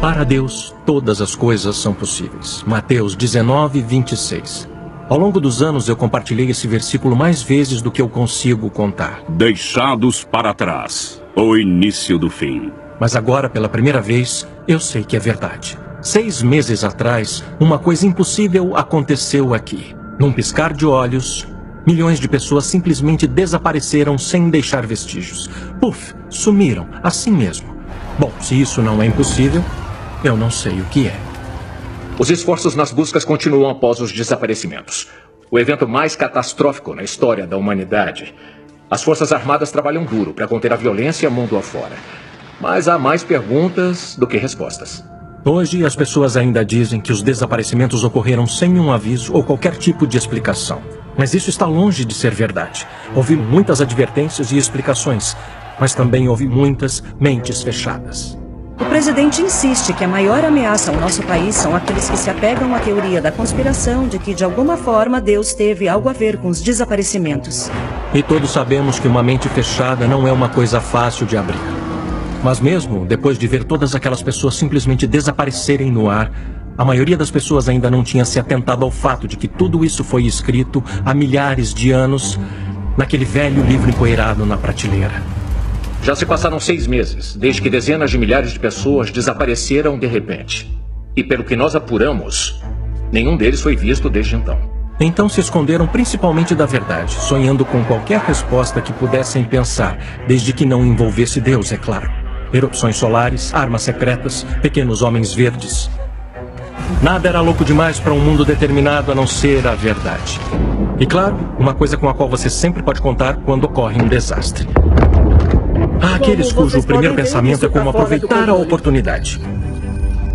Para Deus, todas as coisas são possíveis. Mateus 19, 26. Ao longo dos anos, eu compartilhei esse versículo mais vezes do que eu consigo contar. Deixados para trás, o início do fim. Mas agora, pela primeira vez, eu sei que é verdade. 6 meses atrás, uma coisa impossível aconteceu aqui. Num piscar de olhos, milhões de pessoas simplesmente desapareceram sem deixar vestígios. Puf, sumiram, assim mesmo. Bom, se isso não é impossível, eu não sei o que é. Os esforços nas buscas continuam após os desaparecimentos. O evento mais catastrófico na história da humanidade. As Forças Armadas trabalham duro para conter a violência mundo afora. Mas há mais perguntas do que respostas. Hoje, as pessoas ainda dizem que os desaparecimentos ocorreram sem um aviso ou qualquer tipo de explicação. Mas isso está longe de ser verdade. Houve muitas advertências e explicações, mas também houve muitas mentes fechadas. O presidente insiste que a maior ameaça ao nosso país são aqueles que se apegam à teoria da conspiração de que, de alguma forma, Deus teve algo a ver com os desaparecimentos. E todos sabemos que uma mente fechada não é uma coisa fácil de abrir. Mas mesmo depois de ver todas aquelas pessoas simplesmente desaparecerem no ar, a maioria das pessoas ainda não tinha se atentado ao fato de que tudo isso foi escrito há milhares de anos naquele velho livro empoeirado na prateleira. Já se passaram 6 meses, desde que dezenas de milhares de pessoas desapareceram de repente. E pelo que nós apuramos, nenhum deles foi visto desde então. Então se esconderam principalmente da verdade, sonhando com qualquer resposta que pudessem pensar, desde que não envolvesse Deus, é claro. Erupções solares, armas secretas, pequenos homens verdes. Nada era louco demais para um mundo determinado a não ser a verdade. E claro, uma coisa com a qual você sempre pode contar quando ocorre um desastre. Há aqueles cujo primeiro pensamento é como aproveitar a oportunidade.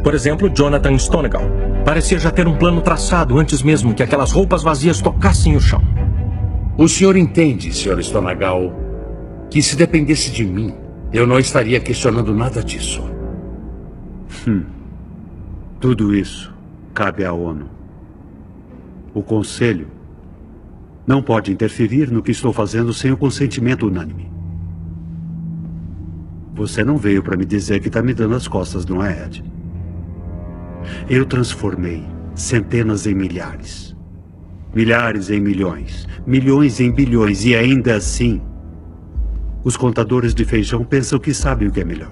Por exemplo, Jonathan Stonegal. Parecia já ter um plano traçado antes mesmo que aquelas roupas vazias tocassem o chão. O senhor entende, Sr. Stonegal, que se dependesse de mim, eu não estaria questionando nada disso. Tudo isso cabe à ONU. O Conselho não pode interferir no que estou fazendo sem o consentimento unânime. Você não veio para me dizer que está me dando as costas, não é, Ed? Eu transformei centenas em milhares. Milhares em milhões. Milhões em bilhões. E ainda assim, os contadores de feijão pensam que sabem o que é melhor.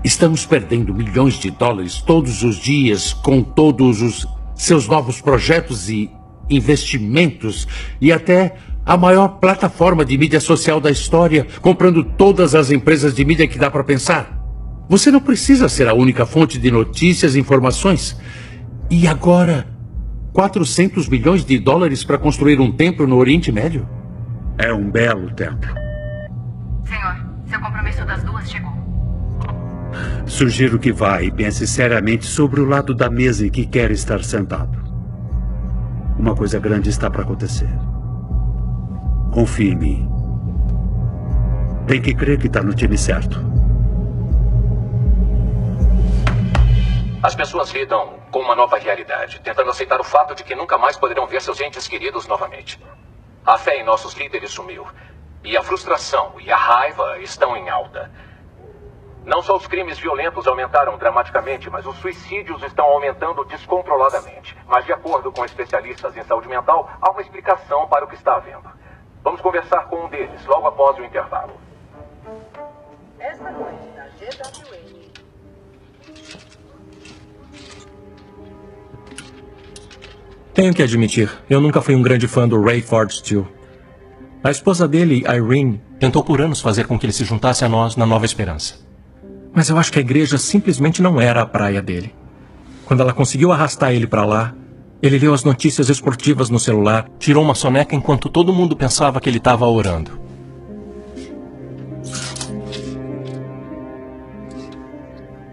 Estamos perdendo milhões de dólares todos os dias com todos os seus novos projetos e investimentos e até a maior plataforma de mídia social da história, comprando todas as empresas de mídia que dá para pensar. Você não precisa ser a única fonte de notícias e informações. E agora, 400 milhões de dólares para construir um templo no Oriente Médio? É um belo templo. Senhor, seu compromisso das 2 chegou. Sugiro que vá e pense seriamente sobre o lado da mesa em que quer estar sentado. Uma coisa grande está para acontecer. Confie em mim. Tem que crer que está no time certo. As pessoas lidam com uma nova realidade, tentando aceitar o fato de que nunca mais poderão ver seus entes queridos novamente. A fé em nossos líderes sumiu. E a frustração e a raiva estão em alta. Não só os crimes violentos aumentaram dramaticamente, mas os suicídios estão aumentando descontroladamente. Mas de acordo com especialistas em saúde mental, há uma explicação para o que está havendo. Vamos conversar com um deles logo após o intervalo. Esta noite na GWN. Tenho que admitir, eu nunca fui um grande fã do Rayford Steele. A esposa dele, Irene, tentou por anos fazer com que ele se juntasse a nós na Nova Esperança. Mas eu acho que a igreja simplesmente não era a praia dele. Quando ela conseguiu arrastar ele para lá, ele leu as notícias esportivas no celular, tirou uma soneca enquanto todo mundo pensava que ele estava orando.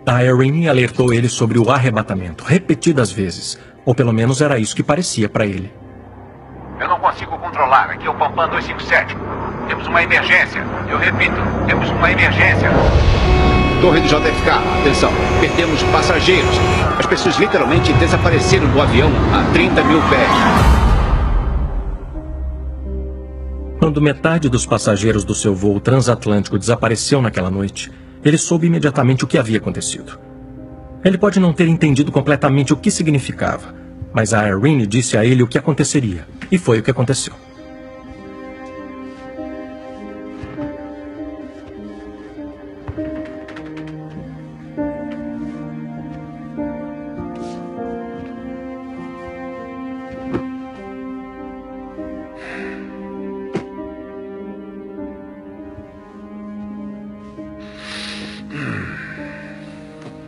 A Irene alertou ele sobre o arrebatamento, repetidas vezes. Ou pelo menos era isso que parecia para ele. Eu não consigo controlar. Aqui é o Pampam 257. Temos uma emergência. Eu repito, temos uma emergência. Torre do JFK, atenção. Perdemos passageiros. As pessoas literalmente desapareceram do avião a 30 mil pés. Quando metade dos passageiros do seu voo transatlântico desapareceu naquela noite, ele soube imediatamente o que havia acontecido. Ele pode não ter entendido completamente o que significava, mas a Irene disse a ele o que aconteceria. E foi o que aconteceu.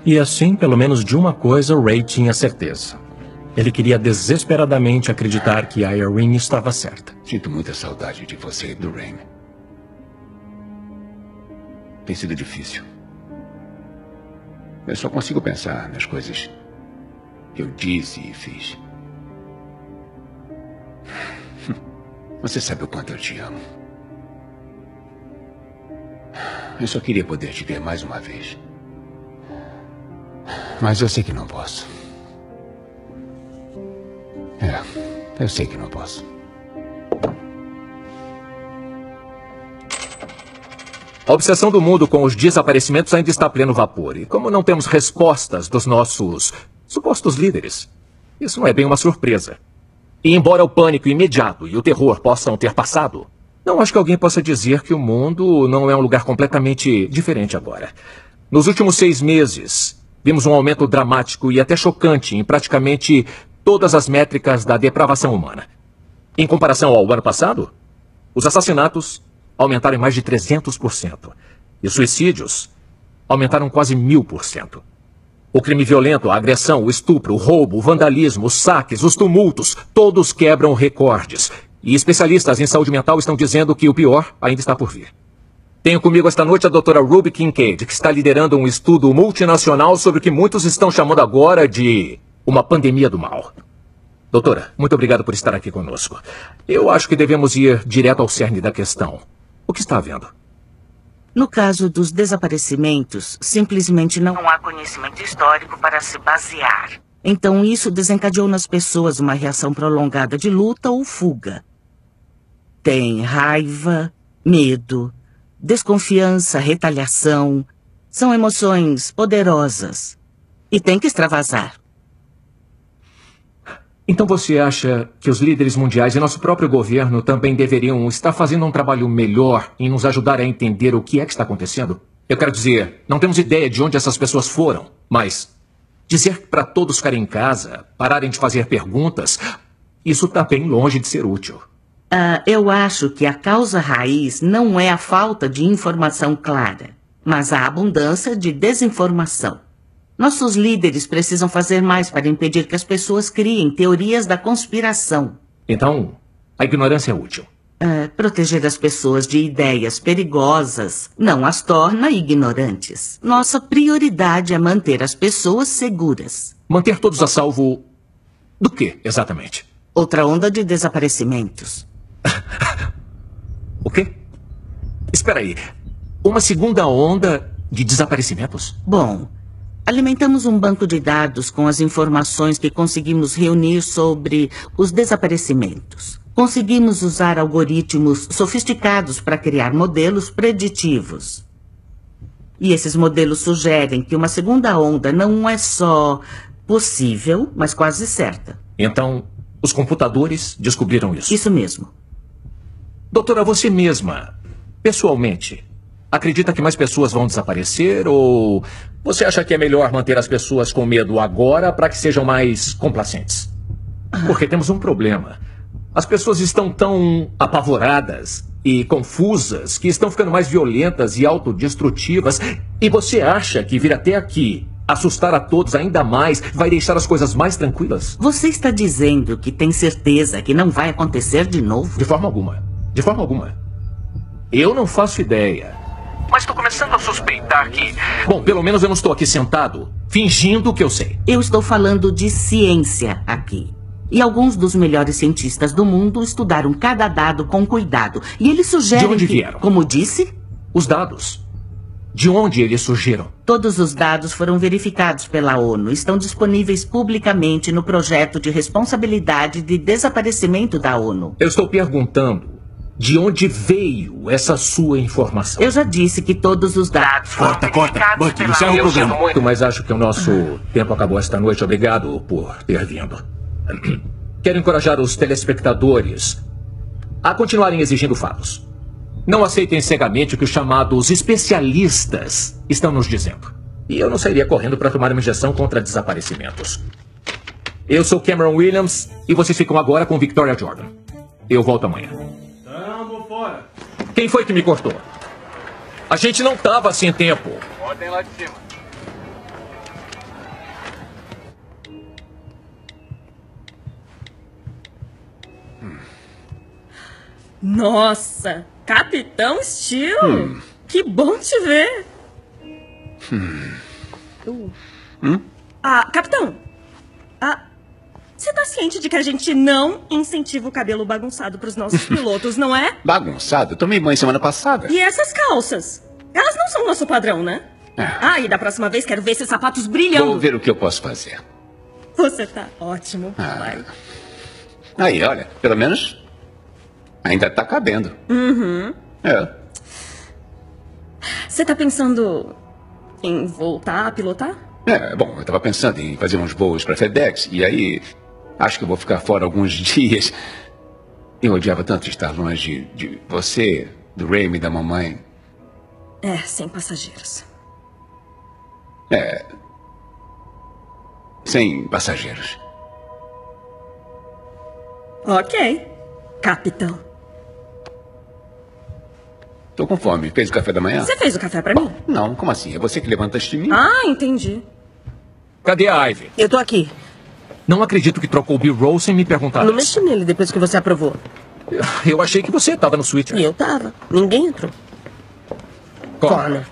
E assim, pelo menos de uma coisa, Ray tinha certeza. Ele queria desesperadamente acreditar que a Irene estava certa. Sinto muita saudade de você e do Rain. Tem sido difícil. Eu só consigo pensar nas coisas que eu disse e fiz. Você sabe o quanto eu te amo. Eu só queria poder te ver mais uma vez. Mas eu sei que não posso. Eu sei que não posso. A obsessão do mundo com os desaparecimentos ainda está a pleno vapor. E como não temos respostas dos nossos supostos líderes, isso não é bem uma surpresa. E embora o pânico imediato e o terror possam ter passado, não acho que alguém possa dizer que o mundo não é um lugar completamente diferente agora. Nos últimos 6 meses, vimos um aumento dramático e até chocante em praticamente todas as métricas da depravação humana. Em comparação ao ano passado, os assassinatos aumentaram em mais de 300%. E suicídios aumentaram quase 1000%. O crime violento, a agressão, o estupro, o roubo, o vandalismo, os saques, os tumultos, todos quebram recordes. E especialistas em saúde mental estão dizendo que o pior ainda está por vir. Tenho comigo esta noite a doutora Ruby Kincaid, que está liderando um estudo multinacional sobre o que muitos estão chamando agora de uma pandemia do mal. Doutora, muito obrigado por estar aqui conosco. Eu acho que devemos ir direto ao cerne da questão. O que está havendo? No caso dos desaparecimentos, simplesmente não há conhecimento histórico para se basear. Então isso desencadeou nas pessoas uma reação prolongada de luta ou fuga. Tem raiva, medo, desconfiança, retaliação. São emoções poderosas. E tem que extravasar. Então você acha que os líderes mundiais e nosso próprio governo também deveriam estar fazendo um trabalho melhor em nos ajudar a entender o que é que está acontecendo? Eu quero dizer, não temos ideia de onde essas pessoas foram, mas dizer para todos ficarem em casa, pararem de fazer perguntas, isso está bem longe de ser útil. Eu acho que a causa raiz não é a falta de informação clara, mas a abundância de desinformação. Nossos líderes precisam fazer mais para impedir que as pessoas criem teorias da conspiração. Então, a ignorância é útil. Proteger as pessoas de ideias perigosas não as torna ignorantes. Nossa prioridade é manter as pessoas seguras. Manter todos a salvo do quê, exatamente? Outra onda de desaparecimentos. O quê? Espera aí. Uma segunda onda de desaparecimentos? Bom, alimentamos um banco de dados com as informações que conseguimos reunir sobre os desaparecimentos. Conseguimos usar algoritmos sofisticados para criar modelos preditivos. E esses modelos sugerem que uma segunda onda não é só possível, mas quase certa. Então, os computadores descobriram isso? Isso mesmo. Doutora, você mesma, pessoalmente, acredita que mais pessoas vão desaparecer ou você acha que é melhor manter as pessoas com medo agora para que sejam mais complacentes? Porque temos um problema. As pessoas estão tão apavoradas e confusas que estão ficando mais violentas e autodestrutivas. E você acha que vir até aqui, assustar a todos ainda mais, vai deixar as coisas mais tranquilas? Você está dizendo que tem certeza que não vai acontecer de novo? De forma alguma. De forma alguma. Eu não faço ideia. Mas estou começando a suspeitar que... Bom, pelo menos eu não estou aqui sentado, fingindo que eu sei. Eu estou falando de ciência aqui. E alguns dos melhores cientistas do mundo estudaram cada dado com cuidado. E eles sugerem De onde vieram? Como disse? Os dados. De onde eles surgiram? Todos os dados foram verificados pela ONU. Estão disponíveis publicamente no projeto de responsabilidade de desaparecimento da ONU. Eu estou perguntando De onde veio essa sua informação? Eu já disse que todos os dados... Corta. Buck, encerra o programa. Muito, mas acho que o nosso tempo acabou esta noite. Obrigado por ter vindo. Quero encorajar os telespectadores a continuarem exigindo fatos. Não aceitem cegamente o que os chamados especialistas estão nos dizendo. E eu não sairia correndo para tomar uma injeção contra desaparecimentos. Eu sou Cameron Williams e vocês ficam agora com Victoria Jordan. Eu volto amanhã. Vamos fora. Quem foi que me cortou? A gente não tava sem tempo. Ordem lá de cima. Nossa, Capitão Steel. Que bom te ver. Capitão. Você tá ciente de que a gente não incentiva o cabelo bagunçado pros nossos pilotos, não é? Bagunçado? Tomei banho semana passada. E essas calças? Elas não são nosso padrão, né? E da próxima vez quero ver esses sapatos brilhando. Vou ver o que eu posso fazer. Você tá ótimo, pai. Aí, olha, pelo menos ainda tá cabendo. Você tá pensando em voltar a pilotar? Bom, eu tava pensando em fazer uns voos pra FedEx e aí acho que eu vou ficar fora alguns dias. Eu odiava tanto estar longe de você, do Raymond e da mamãe. Sem passageiros. Sem passageiros. Ok, capitão. Tô com fome. Fez o café da manhã? Você fez o café pra mim? Não, como assim? É você que levantaste de mim? Entendi. Cadê a Ivy? Eu tô aqui. Não acredito que trocou o B-roll sem me perguntar. Não mexi nele depois que você aprovou. Eu achei que você tava no switcher. E eu tava. Ninguém entrou. Connor.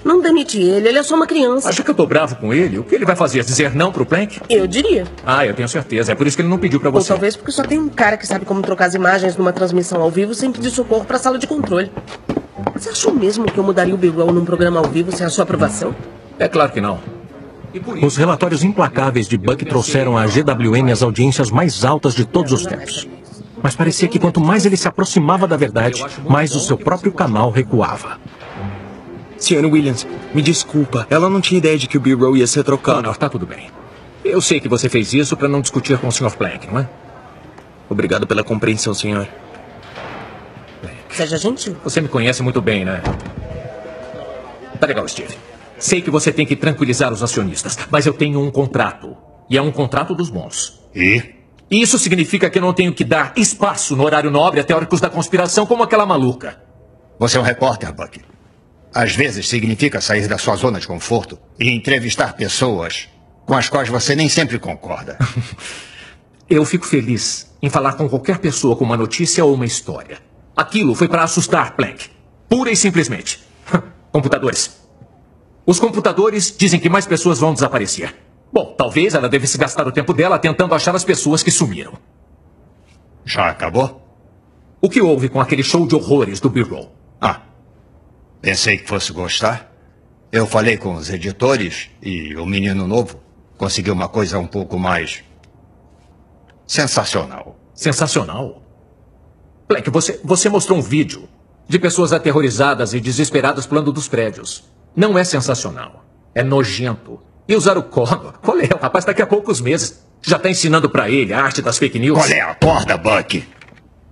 Não demite ele, ele é só uma criança. Acha que eu tô bravo com ele? O que ele vai fazer? Dizer não pro Plank? Eu diria. Eu tenho certeza. É por isso que ele não pediu pra você. Ou talvez porque só tem um cara que sabe como trocar as imagens numa transmissão ao vivo sem pedir socorro pra sala de controle. Você achou mesmo que eu mudaria o B-roll num programa ao vivo sem a sua aprovação? É claro que não. Os relatórios implacáveis de Buck trouxeram à GWN as audiências mais altas de todos os tempos. Mas parecia que quanto mais ele se aproximava da verdade, mais o seu próprio canal recuava. Sr. Williams, me desculpa. Ela não tinha ideia de que o B-roll ia ser trocado. Connor, tá tudo bem. Eu sei que você fez isso para não discutir com o Sr. Plank, não é? Obrigado pela compreensão, senhor. Seja gentil. Você me conhece muito bem, né? Tá legal, Steve. Sei que você tem que tranquilizar os acionistas, mas eu tenho um contrato. E é um contrato dos bons. E? Isso significa que eu não tenho que dar espaço no horário nobre a teóricos da conspiração como aquela maluca. Você é um repórter, Buck. Às vezes significa sair da sua zona de conforto e entrevistar pessoas com as quais você nem sempre concorda. Eu fico feliz em falar com qualquer pessoa com uma notícia ou uma história. Aquilo foi para assustar Plank. Pura e simplesmente. Computadores. Os computadores dizem que mais pessoas vão desaparecer. Bom, talvez ela devesse gastar o tempo dela tentando achar as pessoas que sumiram. Já acabou? O que houve com aquele show de horrores do B-roll? Pensei que fosse gostar. Eu falei com os editores e o menino novo conseguiu uma coisa um pouco mais sensacional. Sensacional? Plank, você mostrou um vídeo de pessoas aterrorizadas e desesperadas pulando dos prédios. Não é sensacional. É nojento. E usar o Connor? Qual é? O rapaz daqui a poucos meses já está ensinando para ele a arte das fake news. Qual é a corda, Buck?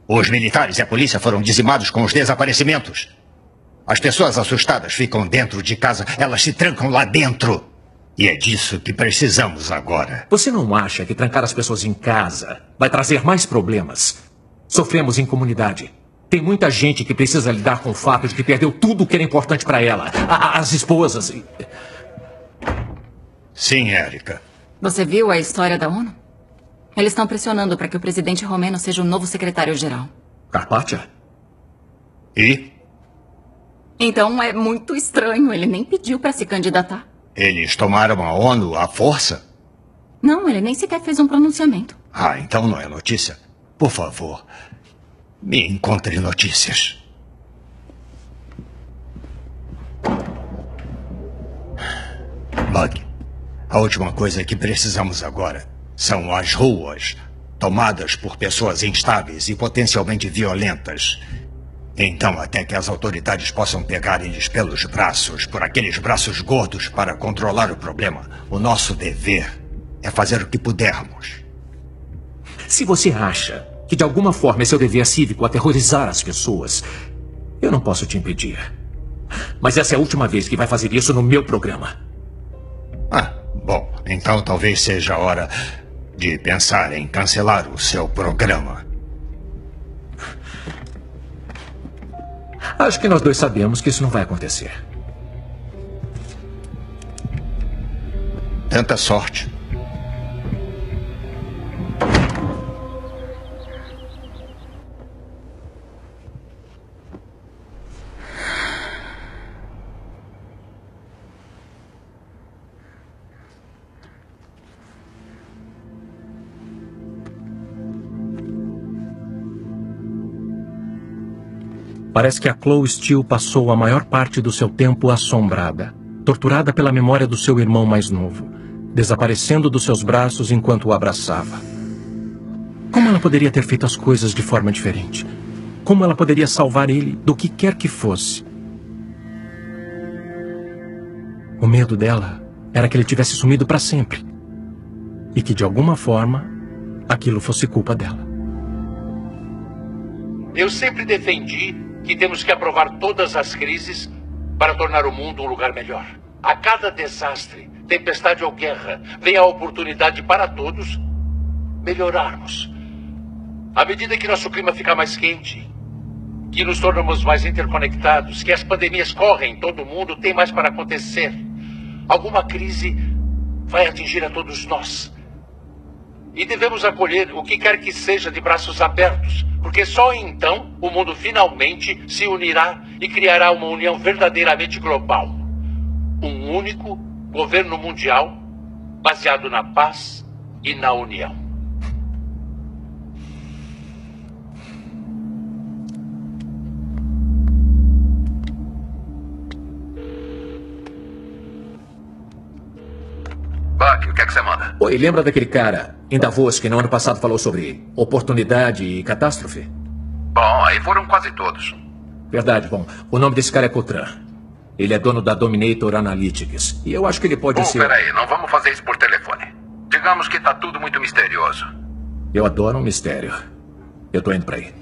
Os militares e a polícia foram dizimados com os desaparecimentos. As pessoas assustadas ficam dentro de casa, elas se trancam lá dentro. E é disso que precisamos agora. Você não acha que trancar as pessoas em casa vai trazer mais problemas? Sofremos em comunidade. Tem muita gente que precisa lidar com o fato de que perdeu tudo o que era importante para ela. As esposas. Sim, Érica. Você viu a história da ONU? Eles estão pressionando para que o presidente romeno seja o novo secretário-geral. Carpaccia? E? Então é muito estranho. Ele nem pediu para se candidatar. Eles tomaram a ONU à força? Não, ele nem sequer fez um pronunciamento. Então não é notícia. Por favor, me encontre notícias. Buck, a última coisa que precisamos agora são as ruas tomadas por pessoas instáveis e potencialmente violentas. Então, até que as autoridades possam pegar eles pelos braços, por aqueles braços gordos, para controlar o problema, o nosso dever é fazer o que pudermos. Se você acha que de alguma forma é seu dever cívico aterrorizar as pessoas, eu não posso te impedir. Mas essa é a última vez que vai fazer isso no meu programa. Bom, então talvez seja a hora de pensar em cancelar o seu programa. Acho que nós dois sabemos que isso não vai acontecer. Tanta sorte. Parece que a Chloe Steele passou a maior parte do seu tempo assombrada, torturada pela memória do seu irmão mais novo, desaparecendo dos seus braços enquanto o abraçava. Como ela poderia ter feito as coisas de forma diferente? Como ela poderia salvar ele do que quer que fosse? O medo dela era que ele tivesse sumido para sempre. E que, de alguma forma, aquilo fosse culpa dela. Eu sempre defendi que temos que aprovar todas as crises para tornar o mundo um lugar melhor. A cada desastre, tempestade ou guerra, vem a oportunidade para todos melhorarmos. À medida que nosso clima fica mais quente, que nos tornamos mais interconectados, que as pandemias correm em todo o mundo, tem mais para acontecer. Alguma crise vai atingir a todos nós. E devemos acolher o que quer que seja de braços abertos, porque só então o mundo finalmente se unirá e criará uma união verdadeiramente global. Um único governo mundial baseado na paz e na união. Buck, o que é que você manda? Oi, lembra daquele cara em Davos que no ano passado falou sobre oportunidade e catástrofe? Bom, aí foram quase todos. Verdade, bom. O nome desse cara é Cotran. Ele é dono da Dominator Analytics. E eu acho que ele pode ser... Peraí, não vamos fazer isso por telefone. Digamos que tá tudo muito misterioso. Eu adoro um mistério. Eu tô indo pra aí.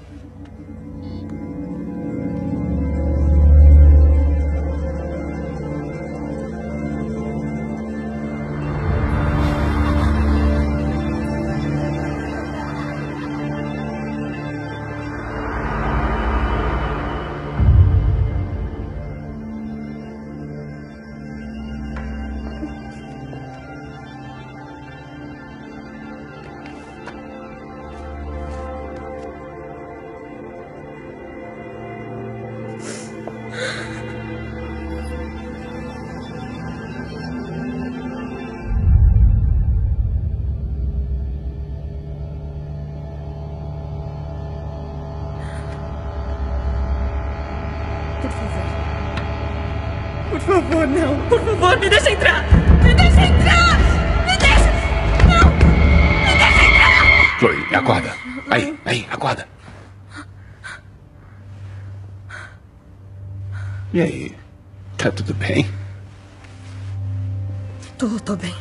Por favor, não. Por favor, me deixa entrar. Me deixa entrar. Me deixa... Não. Me deixa entrar. Chloe, acorda. Aí, acorda. E aí? Tá tudo bem? Tô bem.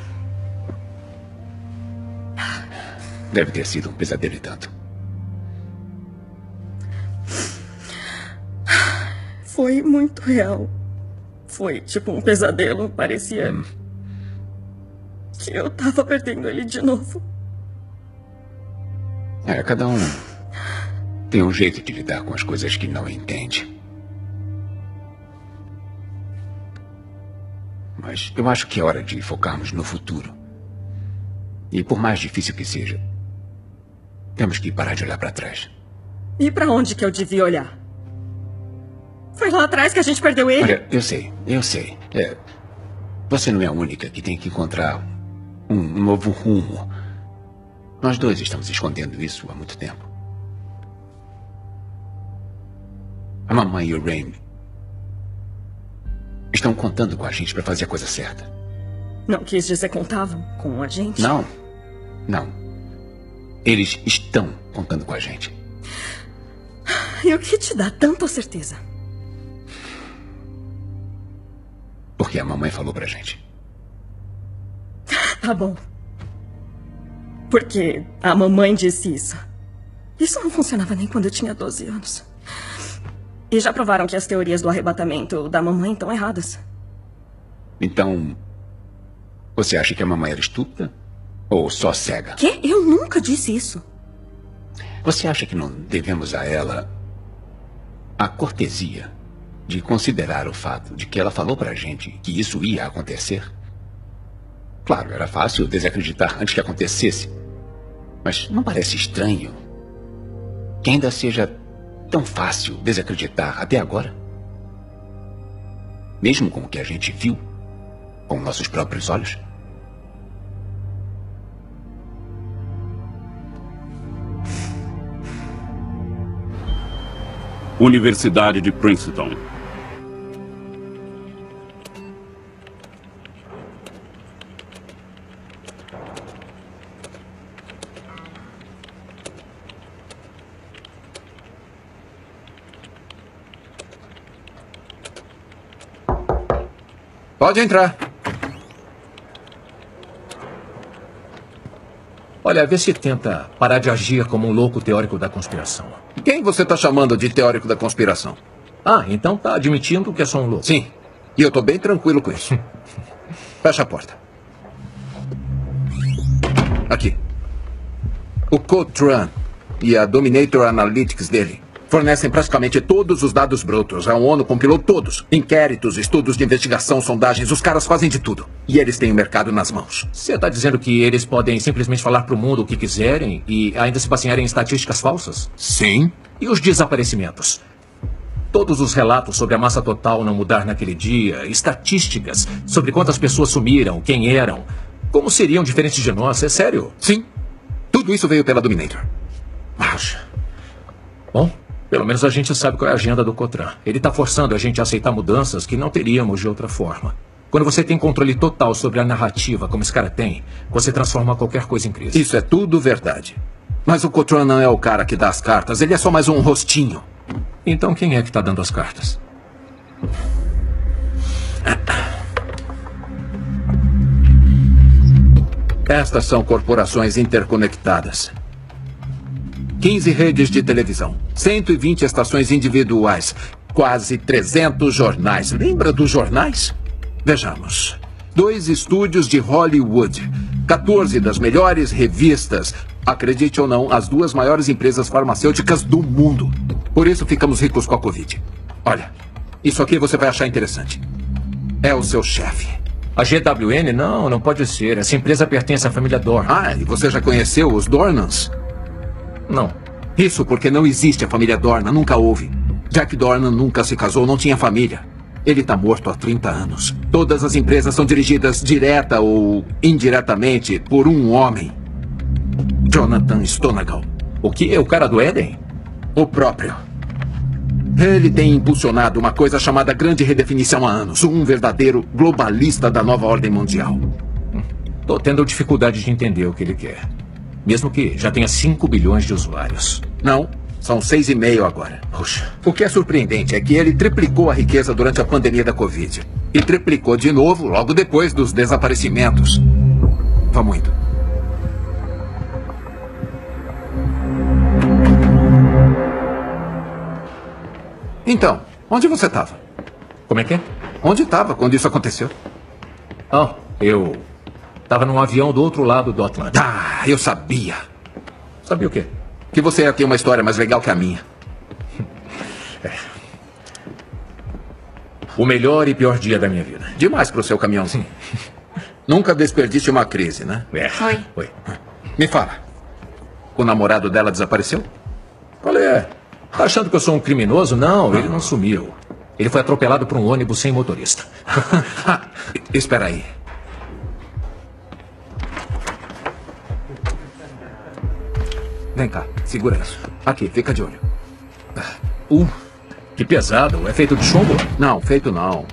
Deve ter sido um pesadelo e tanto. Foi muito real. Foi tipo um pesadelo. Parecia que eu tava perdendo ele de novo. Cada um tem um jeito de lidar com as coisas que não entende. Mas eu acho que é hora de focarmos no futuro. E por mais difícil que seja, temos que parar de olhar para trás. E pra onde que eu devia olhar? Foi lá atrás que a gente perdeu ele? Olha, eu sei. Você não é a única que tem que encontrar um novo rumo. Nós dois estamos escondendo isso há muito tempo. A mamãe e o Rain estão contando com a gente para fazer a coisa certa. Não quis dizer contavam com a gente? Não. Eles estão contando com a gente. E o que te dá tanta certeza? Porque a mamãe falou pra gente. Tá bom. Porque a mamãe disse isso. Isso não funcionava nem quando eu tinha 12 anos. E já provaram que as teorias do arrebatamento da mamãe estão erradas. Então, você acha que a mamãe era estúpida? Ou só cega? Quê? Eu nunca disse isso. Você acha que não devemos a ela a cortesia de considerar o fato de que ela falou pra gente que isso ia acontecer? Claro, era fácil desacreditar antes que acontecesse. Mas não parece estranho que ainda seja tão fácil desacreditar até agora? Mesmo com o que a gente viu com nossos próprios olhos? Universidade de Princeton. Pode entrar. Olha, vê se tenta parar de agir como um louco teórico da conspiração. Quem você está chamando de teórico da conspiração? Ah, então tá admitindo que é só um louco. Sim. E eu tô bem tranquilo com isso. Fecha a porta. Aqui. O Cotran e a Dominator Analytics dele fornecem praticamente todos os dados brutos. A ONU compilou todos. Inquéritos, estudos de investigação, sondagens. Os caras fazem de tudo. E eles têm o mercado nas mãos. Você está dizendo que eles podem simplesmente falar para o mundo o que quiserem e ainda se basearem em estatísticas falsas? Sim. E os desaparecimentos? Todos os relatos sobre a massa total não mudar naquele dia, estatísticas sobre quantas pessoas sumiram, quem eram, como seriam diferentes de nós, é sério? Sim. Tudo isso veio pela Dominator. Acha? Bom, pelo menos a gente sabe qual é a agenda do Cotran. Ele está forçando a gente a aceitar mudanças que não teríamos de outra forma. Quando você tem controle total sobre a narrativa, como esse cara tem, você transforma qualquer coisa em crise. Isso é tudo verdade. Mas o Cotran não é o cara que dá as cartas. Ele é só mais um rostinho. Então quem é que está dando as cartas? Estas são corporações interconectadas. 15 redes de televisão, 120 estações individuais, quase 300 jornais. Lembra dos jornais? Vejamos. 2 estúdios de Hollywood, 14 das melhores revistas. Acredite ou não, as 2 maiores empresas farmacêuticas do mundo. Por isso ficamos ricos com a Covid. Olha, isso aqui você vai achar interessante. É o seu chefe. A GWN? Não, não pode ser. Essa empresa pertence à família Dornan. Ah, e você já conheceu os Dornans? Não. Isso porque não existe a família Dornan, nunca houve. Jack Dornan nunca se casou, não tinha família. Ele está morto há 30 anos. Todas as empresas são dirigidas direta ou indiretamente por um homem. Jonathan Stonegal. O que? O cara do Éden? O próprio. Ele tem impulsionado uma coisa chamada Grande Redefinição há anos. Um verdadeiro globalista da nova ordem mundial. Tô tendo dificuldade de entender o que ele quer. Mesmo que já tenha 5 bilhões de usuários. Não, são 6,5 agora. Puxa. O que é surpreendente é que ele triplicou a riqueza durante a pandemia da Covid. E triplicou de novo logo depois dos desaparecimentos. Vamos indo. Então, onde você estava? Como é que é? Onde estava quando isso aconteceu? Ah, eu estava num avião do outro lado do Atlântico. Ah, eu sabia. Sabia o quê? Que você ia ter uma história mais legal que a minha. É. O melhor e pior dia da minha vida. Demais pro seu caminhãozinho. Nunca desperdice uma crise, né? Oi. Oi. Me fala. O namorado dela desapareceu? Qual é? Tá achando que eu sou um criminoso? Não, ele não sumiu. Ele foi atropelado por um ônibus sem motorista. Espera aí. Vem cá, segura isso. Aqui, fica de olho. Que pesado. É feito de chumbo? Não, feito não.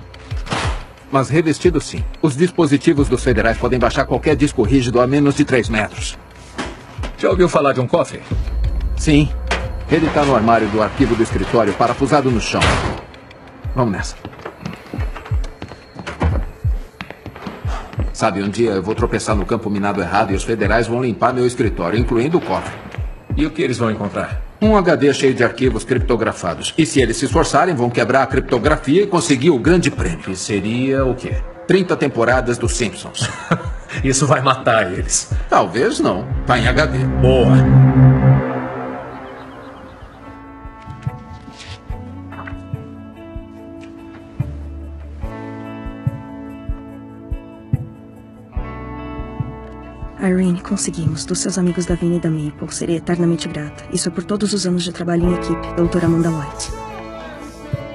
Mas revestido sim. Os dispositivos dos federais podem baixar qualquer disco rígido a menos de 3 metros. Já ouviu falar de um cofre? Sim. Ele está no armário do arquivo do escritório, parafusado no chão. Vamos nessa. Sabe, um dia eu vou tropeçar no campo minado errado e os federais vão limpar meu escritório, incluindo o cofre. E o que eles vão encontrar? Um HD cheio de arquivos criptografados. E se eles se esforçarem, vão quebrar a criptografia e conseguir o grande prêmio. Que seria o quê? 30 temporadas dos Simpsons. Isso vai matar eles. Talvez não. Tá em HD. Boa. Irene, conseguimos. Dos seus amigos da Avenida Maple. Serei eternamente grata. Isso é por todos os anos de trabalho em equipe. Doutora Amanda White.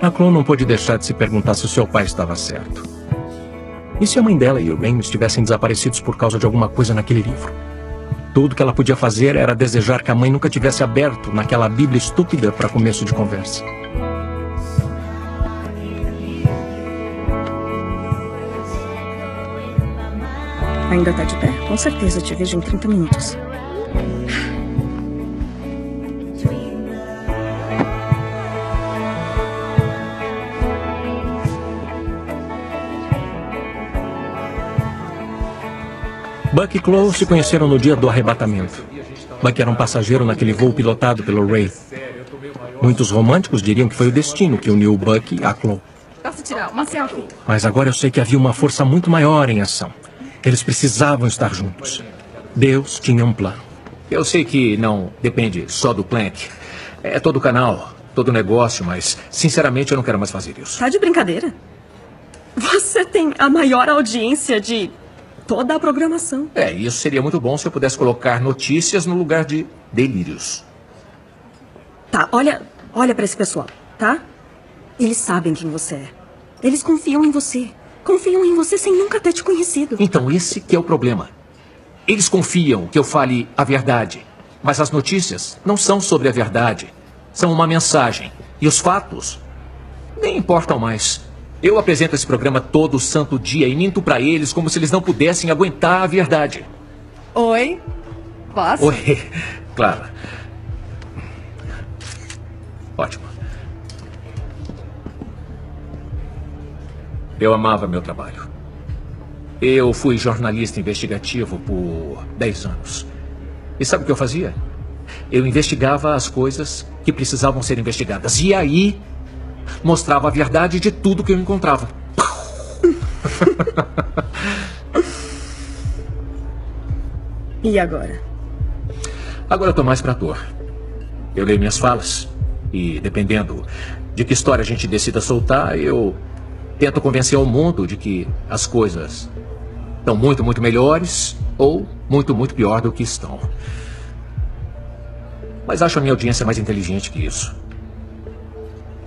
A Chloe não pôde deixar de se perguntar se o seu pai estava certo. E se a mãe dela e o Raymond estivessem desaparecidos por causa de alguma coisa naquele livro? Tudo que ela podia fazer era desejar que a mãe nunca tivesse aberto naquela Bíblia estúpida para começo de conversa. Ainda tá de pé? Com certeza, te vejo em 30 minutos. Buck e Chloe se conheceram no dia do arrebatamento. Buck era um passageiro naquele voo pilotado pelo Ray. Muitos românticos diriam que foi o destino que uniu Buck a Chloe. Posso tirar uma selfie? Mas agora eu sei que havia uma força muito maior em ação. Eles precisavam estar juntos. Deus tinha um plano. Eu sei que não depende só do Plank. É todo o canal, todo o negócio, mas sinceramente eu não quero mais fazer isso. Tá de brincadeira? Você tem a maior audiência de toda a programação. Isso seria muito bom se eu pudesse colocar notícias no lugar de delírios. Tá, olha pra esse pessoal, tá? Eles sabem quem você é. Eles confiam em você. Confiam em você sem nunca ter te conhecido. Então esse que é o problema. Eles confiam que eu fale a verdade. Mas as notícias não são sobre a verdade. São uma mensagem. E os fatos nem importam mais. Eu apresento esse programa todo santo dia e minto pra eles como se eles não pudessem aguentar a verdade. Oi? Posso? Oi, claro. Ótimo. Eu amava meu trabalho. Eu fui jornalista investigativo por 10 anos. E sabe o que eu fazia? Eu investigava as coisas que precisavam ser investigadas. E aí, mostrava a verdade de tudo que eu encontrava. E agora? Agora eu tô mais pra ator. Eu leio minhas falas. E dependendo de que história a gente decida soltar, eu tento convencer o mundo de que as coisas estão muito, muito melhores ou muito, muito pior do que estão. Mas acho a minha audiência mais inteligente que isso.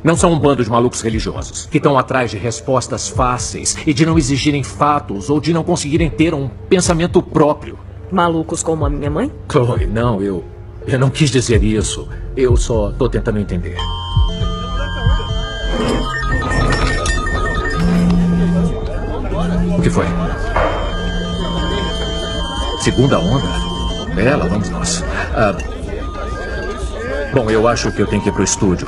Não são um bando de malucos religiosos que estão atrás de respostas fáceis e de não exigirem fatos ou de não conseguirem ter um pensamento próprio. Malucos como a minha mãe? Chloe, não, eu não quis dizer isso. Eu só tô tentando entender. O que foi? Segunda onda? Bela, vamos nós. Bom, eu acho que eu tenho que ir pro estúdio.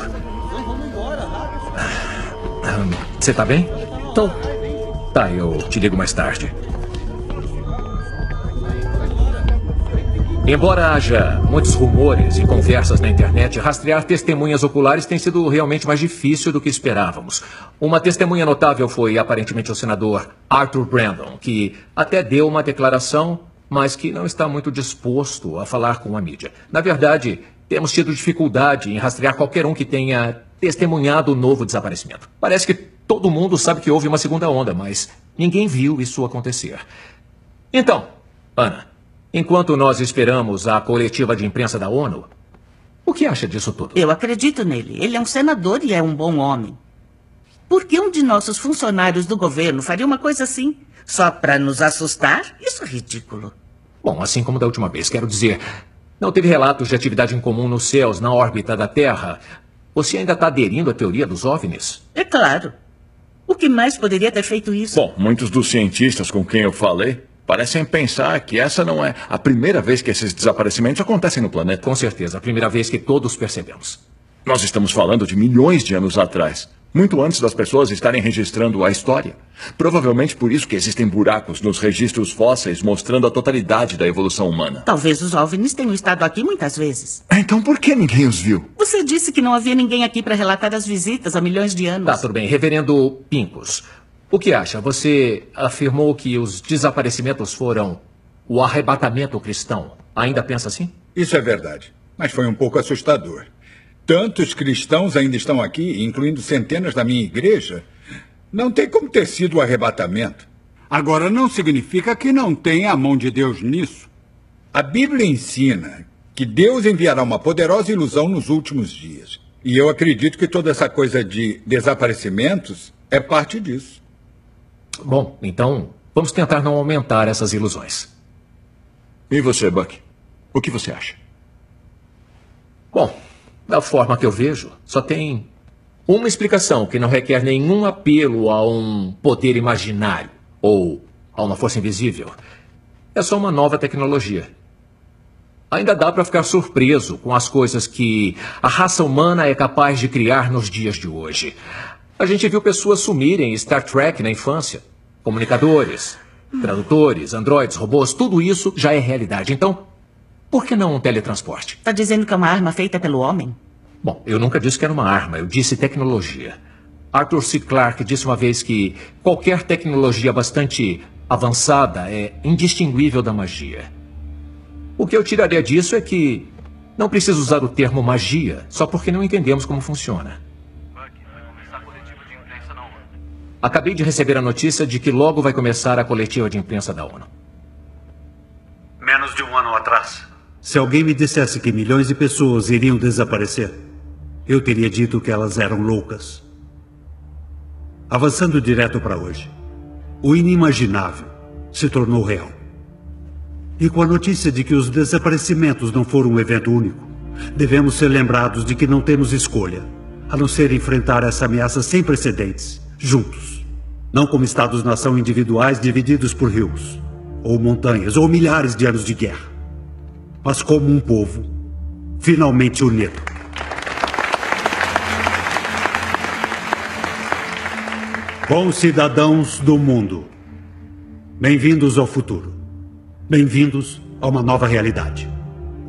Você tá bem? Tô. Tá, eu te ligo mais tarde. Embora haja muitos rumores e conversas na internet, rastrear testemunhas oculares tem sido realmente mais difícil do que esperávamos. Uma testemunha notável foi aparentemente o senador Arthur Brandon, que até deu uma declaração, mas que não está muito disposto a falar com a mídia. Na verdade, temos tido dificuldade em rastrear qualquer um que tenha testemunhado o novo desaparecimento. Parece que todo mundo sabe que houve uma segunda onda, mas ninguém viu isso acontecer. Então, Ana, enquanto nós esperamos a coletiva de imprensa da ONU, o que acha disso tudo? Eu acredito nele. Ele é um senador e é um bom homem. Por que um de nossos funcionários do governo faria uma coisa assim? Só para nos assustar? Isso é ridículo. Bom, assim como da última vez, quero dizer, não teve relatos de atividade em comum nos céus, na órbita da Terra. Você ainda está aderindo à teoria dos OVNIs? É claro. O que mais poderia ter feito isso? Bom, muitos dos cientistas com quem eu falei parecem pensar que essa não é a primeira vez que esses desaparecimentos acontecem no planeta. Com certeza, a primeira vez que todos percebemos. Nós estamos falando de milhões de anos atrás. Muito antes das pessoas estarem registrando a história. Provavelmente por isso que existem buracos nos registros fósseis mostrando a totalidade da evolução humana. Talvez os OVNIs tenham estado aqui muitas vezes. Então por que ninguém os viu? Você disse que não havia ninguém aqui para relatar as visitas há milhões de anos. Tá, tudo bem. Reverendo Pincus, o que acha? Você afirmou que os desaparecimentos foram o arrebatamento cristão. Ainda pensa assim? Isso é verdade, mas foi um pouco assustador. Tantos cristãos ainda estão aqui, incluindo centenas da minha igreja. Não tem como ter sido o arrebatamento. Agora, não significa que não tenha a mão de Deus nisso. A Bíblia ensina que Deus enviará uma poderosa ilusão nos últimos dias. E eu acredito que toda essa coisa de desaparecimentos é parte disso. Bom, então, vamos tentar não aumentar essas ilusões. E você, Buck? O que você acha? Bom, da forma que eu vejo, só tem uma explicação que não requer nenhum apelo a um poder imaginário ou a uma força invisível. É só uma nova tecnologia. Ainda dá para ficar surpreso com as coisas que a raça humana é capaz de criar nos dias de hoje. A gente viu pessoas sumirem em Star Trek na infância. Comunicadores, tradutores, androides, robôs, tudo isso já é realidade. Então, por que não um teletransporte? Está dizendo que é uma arma feita pelo homem? Bom, eu nunca disse que era uma arma, eu disse tecnologia. Arthur C. Clarke disse uma vez que qualquer tecnologia bastante avançada é indistinguível da magia. O que eu tiraria disso é que não precisa usar o termo magia só porque não entendemos como funciona. Acabei de receber a notícia de que logo vai começar a coletiva de imprensa da ONU. Menos de um ano atrás. Se alguém me dissesse que milhões de pessoas iriam desaparecer, eu teria dito que elas eram loucas. Avançando direto para hoje, o inimaginável se tornou real. E com a notícia de que os desaparecimentos não foram um evento único, devemos ser lembrados de que não temos escolha, a não ser enfrentar essa ameaça sem precedentes, juntos. Não como estados-nação individuais divididos por rios, ou montanhas, ou milhares de anos de guerra, mas como um povo finalmente unido. Bons cidadãos do mundo, bem-vindos ao futuro. Bem-vindos a uma nova realidade.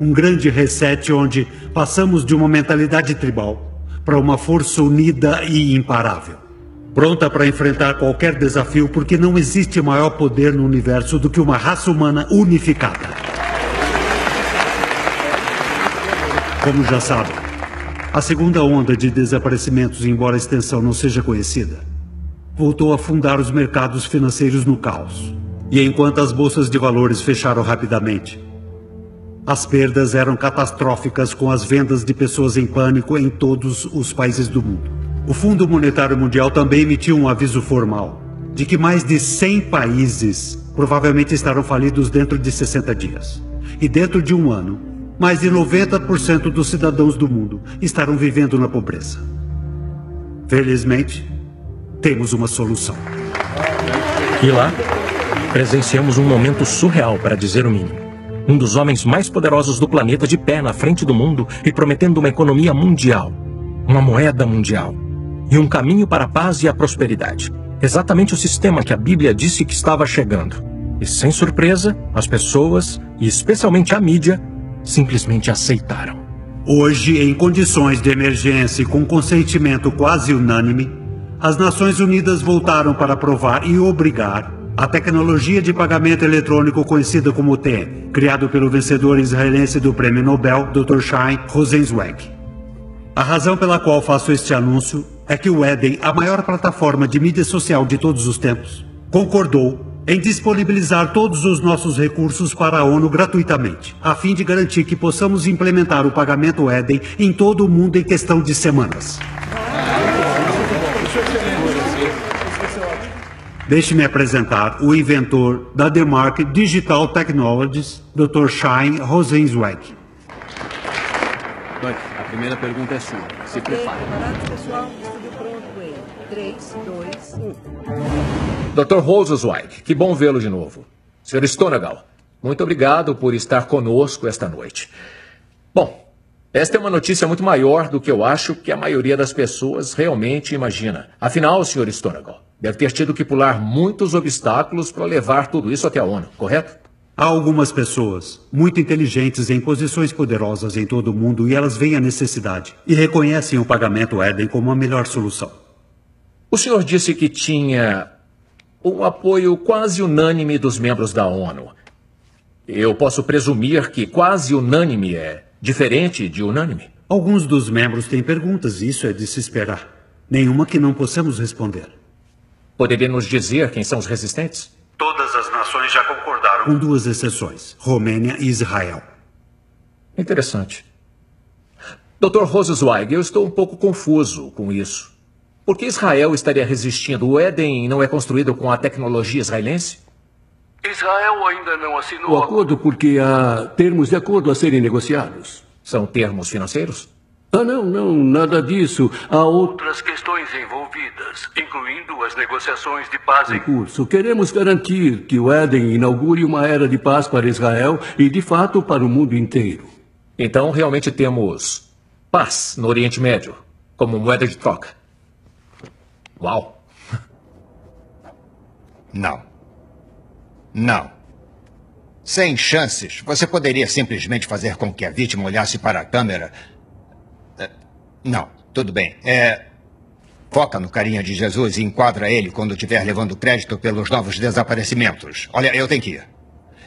Um grande reset onde passamos de uma mentalidade tribal para uma força unida e imparável. Pronta para enfrentar qualquer desafio, porque não existe maior poder no universo do que uma raça humana unificada. Como já sabem, a segunda onda de desaparecimentos, embora a extensão não seja conhecida, voltou a afundar os mercados financeiros no caos. E enquanto as bolsas de valores fecharam rapidamente, as perdas eram catastróficas, com as vendas de pessoas em pânico em todos os países do mundo. O Fundo Monetário Mundial também emitiu um aviso formal de que mais de 100 países provavelmente estarão falidos dentro de 60 dias. E dentro de um ano, mais de 90% dos cidadãos do mundo estarão vivendo na pobreza. Felizmente, temos uma solução. E lá, presenciamos um momento surreal, para dizer o mínimo. Um dos homens mais poderosos do planeta de pé na frente do mundo e prometendo uma economia mundial, uma moeda mundial e um caminho para a paz e a prosperidade. Exatamente o sistema que a Bíblia disse que estava chegando. E sem surpresa, as pessoas, e especialmente a mídia, simplesmente aceitaram. Hoje, em condições de emergência e com consentimento quase unânime, as Nações Unidas voltaram para aprovar e obrigar a tecnologia de pagamento eletrônico conhecida como TM, criado pelo vencedor israelense do Prêmio Nobel, Dr. Chaim Rosenzweig. A razão pela qual faço este anúncio é que o Eden, a maior plataforma de mídia social de todos os tempos, concordou em disponibilizar todos os nossos recursos para a ONU gratuitamente, a fim de garantir que possamos implementar o pagamento Eden em todo o mundo em questão de semanas. Deixe-me apresentar o inventor da DeMark Digital Technologies, Dr. Chaim Rosenzweig. A primeira pergunta é sua. Se prepare. Pessoal, estúdio pronto em 3, 2, 1. Dr. Rosenzweig, que bom vê-lo de novo. Sr. Stonegal, muito obrigado por estar conosco esta noite. Bom, esta é uma notícia muito maior do que eu acho que a maioria das pessoas realmente imagina. Afinal, Sr. Stonegal, deve ter tido que pular muitos obstáculos para levar tudo isso até a ONU, correto? Há algumas pessoas muito inteligentes em posições poderosas em todo o mundo e elas veem a necessidade e reconhecem o pagamento Eden como a melhor solução. O senhor disse que tinha um apoio quase unânime dos membros da ONU. Eu posso presumir que quase unânime é diferente de unânime? Alguns dos membros têm perguntas e isso é de se esperar. Nenhuma que não possamos responder. Poderia nos dizer quem são os resistentes? Todas as nações já concordaram, com 2 exceções, Romênia e Israel. Interessante. Dr. Rosenzweig, eu estou um pouco confuso com isso. Por que Israel estaria resistindo? O Éden não é construído com a tecnologia israelense? Israel ainda não assinou o acordo porque há termos de acordo a serem negociados. São termos financeiros? Não, nada disso. Há outras questões envolvidas, incluindo as negociações de paz em curso. Queremos garantir que o Éden inaugure uma era de paz para Israel e, de fato, para o mundo inteiro. Então, realmente temos paz no Oriente Médio, como moeda de troca. Uau! Não. Sem chances. Você poderia simplesmente fazer com que a vítima olhasse para a câmera. Não, tudo bem. Foca no carinha de Jesus e enquadra ele quando estiver levando crédito pelos novos desaparecimentos. Olha, eu tenho que ir.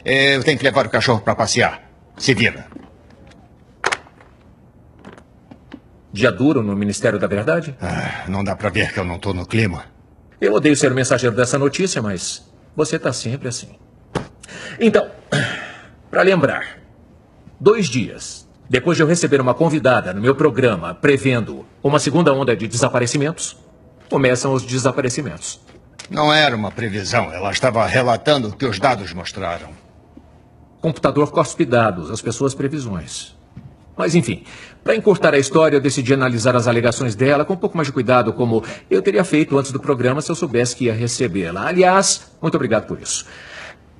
Eu tenho que levar o cachorro para passear. Se vira. Dia duro no Ministério da Verdade? Não dá para ver que eu não estou no clima. Eu odeio ser o mensageiro dessa notícia, mas você está sempre assim. Então, para lembrar, 2 dias depois de eu receber uma convidada no meu programa prevendo uma segunda onda de desaparecimentos, começam os desaparecimentos. Não era uma previsão, ela estava relatando o que os dados mostraram. Computador cospe dados, as pessoas previsões. Mas enfim, para encurtar a história, eu decidi analisar as alegações dela com um pouco mais de cuidado, como eu teria feito antes do programa se eu soubesse que ia recebê-la. Aliás, muito obrigado por isso.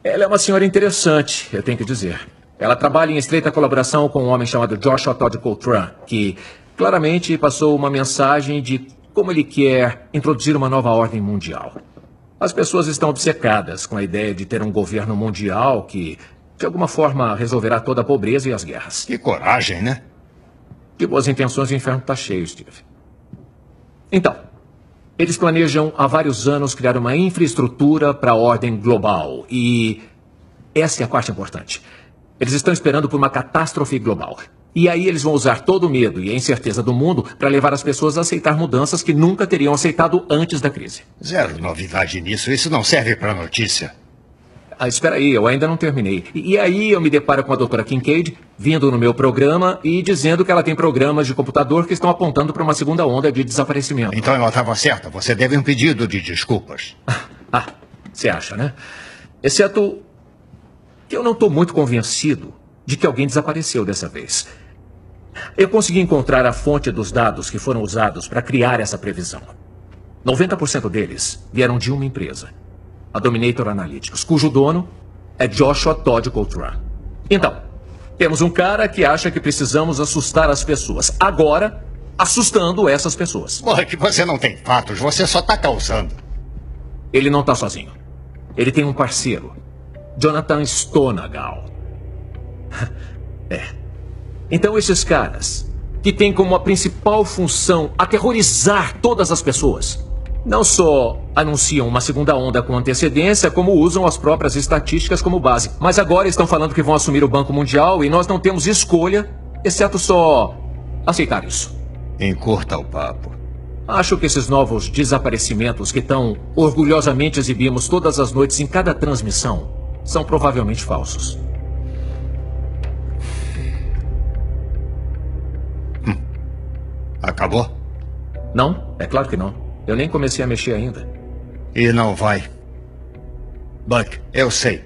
Ela é uma senhora interessante, eu tenho que dizer. Ela trabalha em estreita colaboração com um homem chamado Joshua Todd Coltrane, que claramente passou uma mensagem de como ele quer introduzir uma nova ordem mundial. As pessoas estão obcecadas com a ideia de ter um governo mundial que, de alguma forma, resolverá toda a pobreza e as guerras. Que coragem, né? De boas intenções, o inferno está cheio, Steve. Então, eles planejam há vários anos criar uma infraestrutura para a ordem global. E essa é a parte importante. Eles estão esperando por uma catástrofe global. E aí eles vão usar todo o medo e a incerteza do mundo para levar as pessoas a aceitar mudanças que nunca teriam aceitado antes da crise. Zero novidade nisso. Isso não serve para notícia. Espera aí, eu ainda não terminei. E aí eu me deparo com a doutora Kincaid vindo no meu programa e dizendo que ela tem programas de computador que estão apontando para uma segunda onda de desaparecimento. Então ela estava certa. Você deve um pedido de desculpas. Você acha, né? Exceto que eu não estou muito convencido de que alguém desapareceu dessa vez. Eu consegui encontrar a fonte dos dados que foram usados para criar essa previsão. 90% deles vieram de uma empresa, a Dominator Analytics, cujo dono é Joshua Todd Coltrane. Então, temos um cara que acha que precisamos assustar as pessoas. Agora, assustando essas pessoas. Porra, que você não tem fatos, você só está causando. Ele não está sozinho. Ele tem um parceiro, Jonathan Stonegal. Então esses caras, que têm como a principal função aterrorizar todas as pessoas, não só anunciam uma segunda onda com antecedência, como usam as próprias estatísticas como base. Mas agora estão falando que vão assumir o Banco Mundial e nós não temos escolha, exceto só aceitar isso. Encurta o papo. Acho que esses novos desaparecimentos que tão orgulhosamente exibimos todas as noites em cada transmissão são provavelmente falsos. Acabou? Não, é claro que não. Eu nem comecei a mexer ainda. E não vai. Buck, eu sei.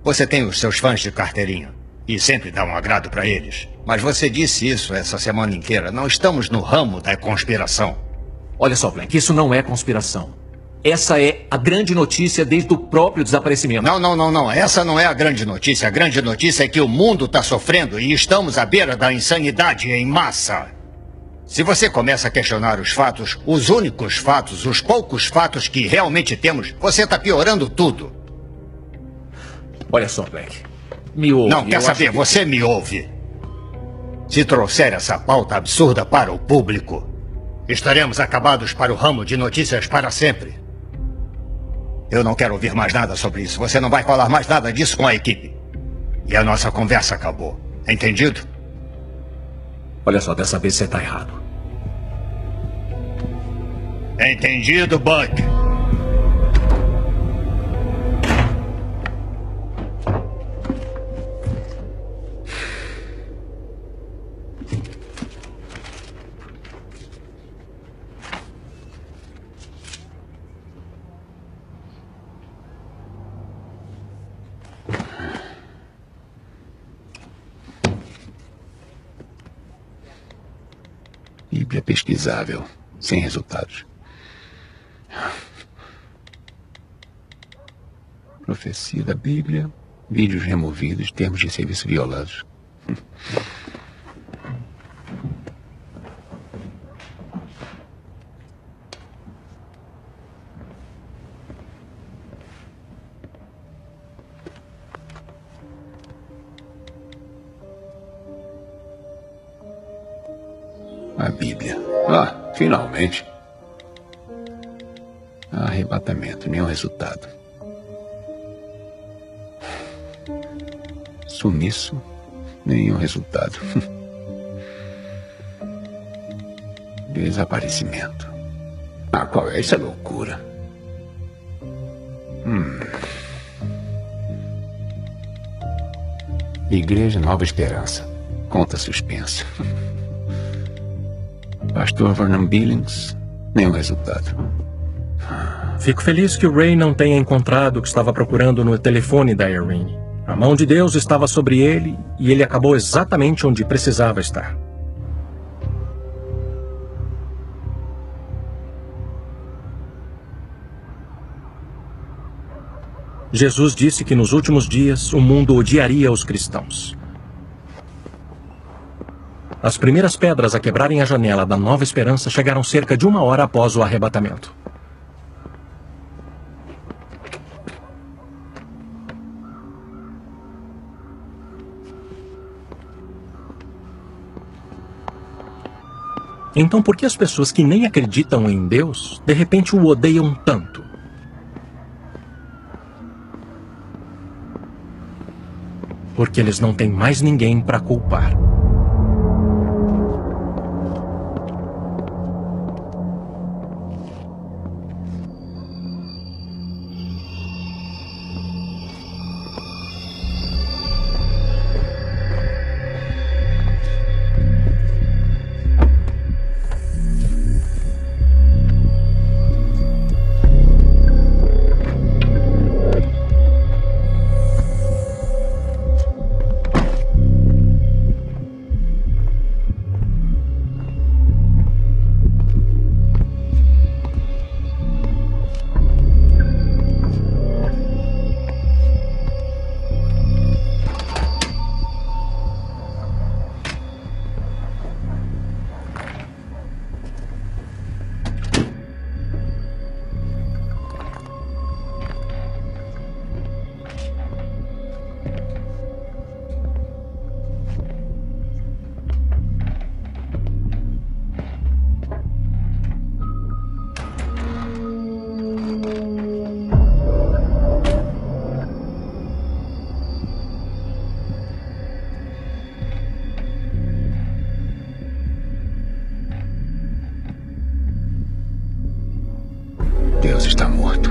Você tem os seus fãs de carteirinha. E sempre dá um agrado para eles. Mas você disse isso essa semana inteira. Não estamos no ramo da conspiração. Olha só, Blank, isso não é conspiração. Essa é a grande notícia desde o próprio desaparecimento. Não. Essa não é a grande notícia. A grande notícia é que o mundo está sofrendo e estamos à beira da insanidade em massa. Se você começa a questionar os fatos, os únicos fatos, os poucos fatos que realmente temos, você está piorando tudo. Olha só, Black. Me ouve. Não, quer saber? Você me ouve. Se trouxer essa pauta absurda para o público, estaremos acabados para o ramo de notícias para sempre. Eu não quero ouvir mais nada sobre isso. Você não vai falar mais nada disso com a equipe. E a nossa conversa acabou. Entendido? Olha só, dessa vez você está errado. Entendido, Buck? Bíblia pesquisável, sem resultados. Profecia da Bíblia, vídeos removidos, termos de serviço violados. A Bíblia. Ah, finalmente. Arrebatamento, nenhum resultado. Sumiço, nenhum resultado. Desaparecimento. Ah, qual é essa loucura? Igreja Nova Esperança. Conta suspensa. Pastor Vernon Billings, nenhum resultado. Fico feliz que o Ray não tenha encontrado o que estava procurando no telefone da Irene. A mão de Deus estava sobre ele e ele acabou exatamente onde precisava estar. Jesus disse que nos últimos dias o mundo odiaria os cristãos. As primeiras pedras a quebrarem a janela da Nova Esperança chegaram cerca de 1 hora após o arrebatamento. Então por que as pessoas que nem acreditam em Deus, de repente o odeiam tanto? Porque eles não têm mais ninguém para culpar. Deus está morto.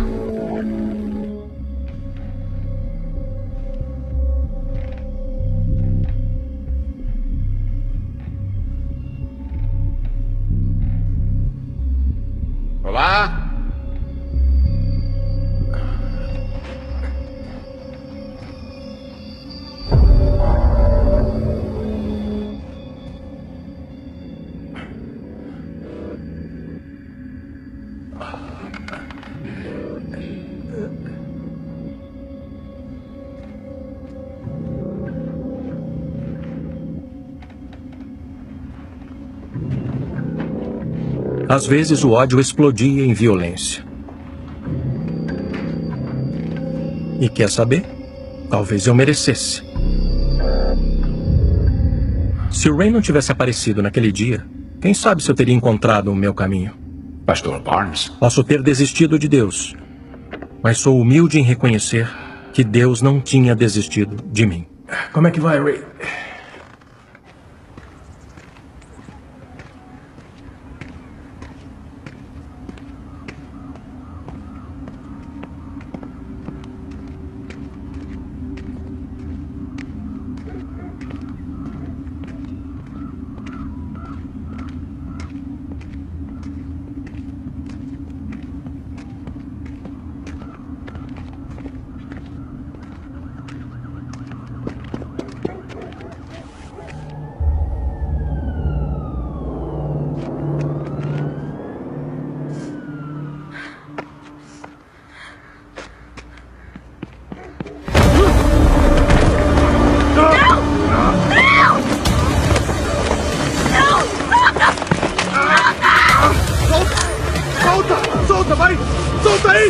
Olá? Às vezes o ódio explodia em violência. E quer saber? Talvez eu merecesse. Se o Ray não tivesse aparecido naquele dia, quem sabe se eu teria encontrado o meu caminho. Pastor Barnes? Posso ter desistido de Deus, mas sou humilde em reconhecer que Deus não tinha desistido de mim. Como é que vai, Ray? Solta, vai! Solta aí!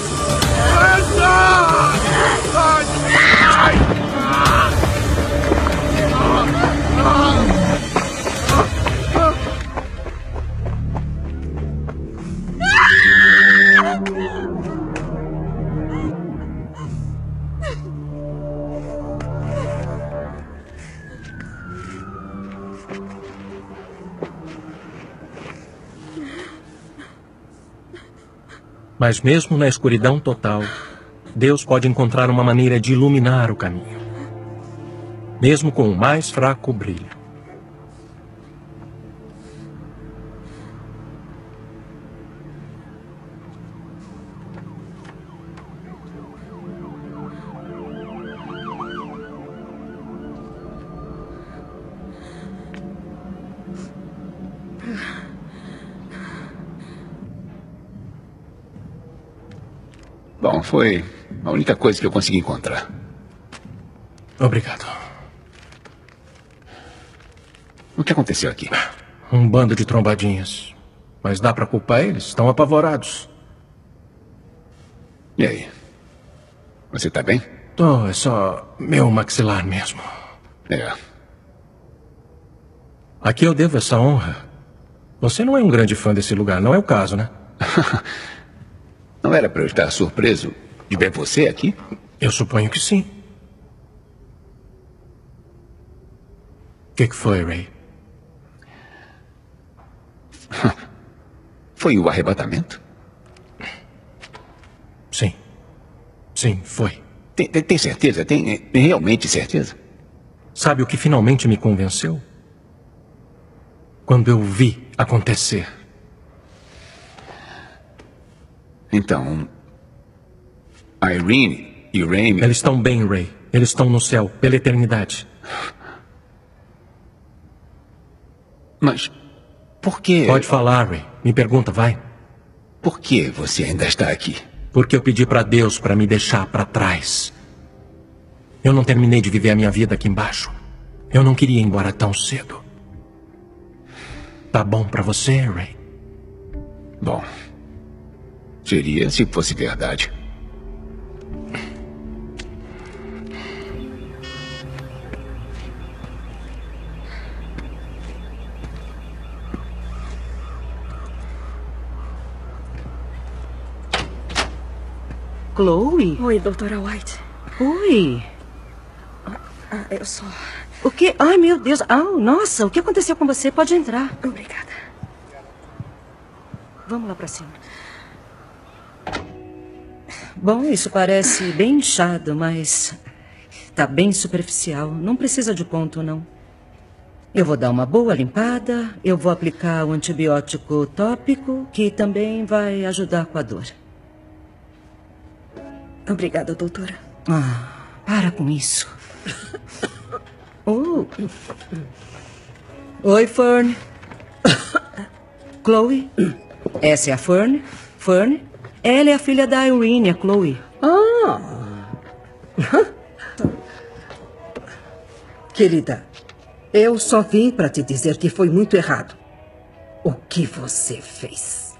Mas mesmo na escuridão total, Deus pode encontrar uma maneira de iluminar o caminho. Mesmo com o mais fraco brilho. Bom, foi a única coisa que eu consegui encontrar. Obrigado. O que aconteceu aqui? Um bando de trombadinhas. Mas dá pra culpar eles? Estão apavorados. E aí? Você tá bem? Tô, é só meu maxilar mesmo. É. Aqui eu devo essa honra. Você não é um grande fã desse lugar, não é o caso, né? Não era pra eu estar surpreso de ver você aqui? Eu suponho que sim. O que foi, Ray? Foi o arrebatamento? Sim. Sim, foi. Tem certeza? Tem realmente certeza? Sabe o que finalmente me convenceu? Quando eu vi acontecer. Então, a Irene e o Ray... Eles estão bem, Ray. Eles estão no céu, pela eternidade. Mas por que... Pode falar, Ray. Me pergunta, vai. Por que você ainda está aqui? Porque eu pedi para Deus para me deixar para trás. Eu não terminei de viver a minha vida aqui embaixo. Eu não queria ir embora tão cedo. Tá bom para você, Ray? Bom... Seria se fosse verdade. Chloe? Oi, doutora White. Oi. Eu só... O quê? Ai, meu Deus. Nossa, o que aconteceu com você? Pode entrar. Obrigada. Vamos lá pra cima. Bom, isso parece bem inchado, mas tá bem superficial. Não precisa de ponto, não. Eu vou dar uma boa limpada, eu vou aplicar o antibiótico tópico, que também vai ajudar com a dor. Obrigada, doutora. Para com isso. Oi, Fern. Chloe? Essa é a Fern. Fern? Ela é a filha da Irene, a Chloe. Querida, eu só vim para te dizer que foi muito errado o que você fez.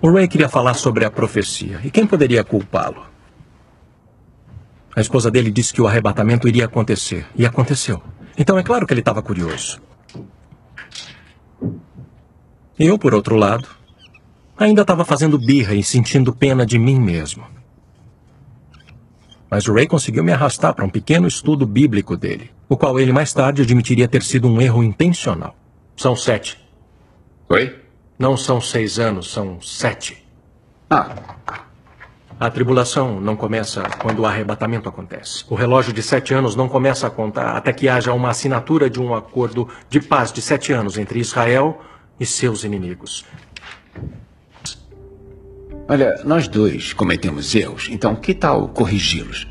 O Ray queria falar sobre a profecia. E quem poderia culpá-lo? A esposa dele disse que o arrebatamento iria acontecer. E aconteceu. Então é claro que ele estava curioso. Eu, por outro lado, ainda estava fazendo birra e sentindo pena de mim mesmo. Mas o Ray conseguiu me arrastar para um pequeno estudo bíblico dele, o qual ele mais tarde admitiria ter sido um erro intencional. São 7. Oi? Não são 6 anos, são 7. Ah. A tribulação não começa quando o arrebatamento acontece. O relógio de 7 anos não começa a contar até que haja uma assinatura de um acordo de paz de 7 anos entre Israel e seus inimigos. Olha, nós dois cometemos erros, então que tal corrigi-los?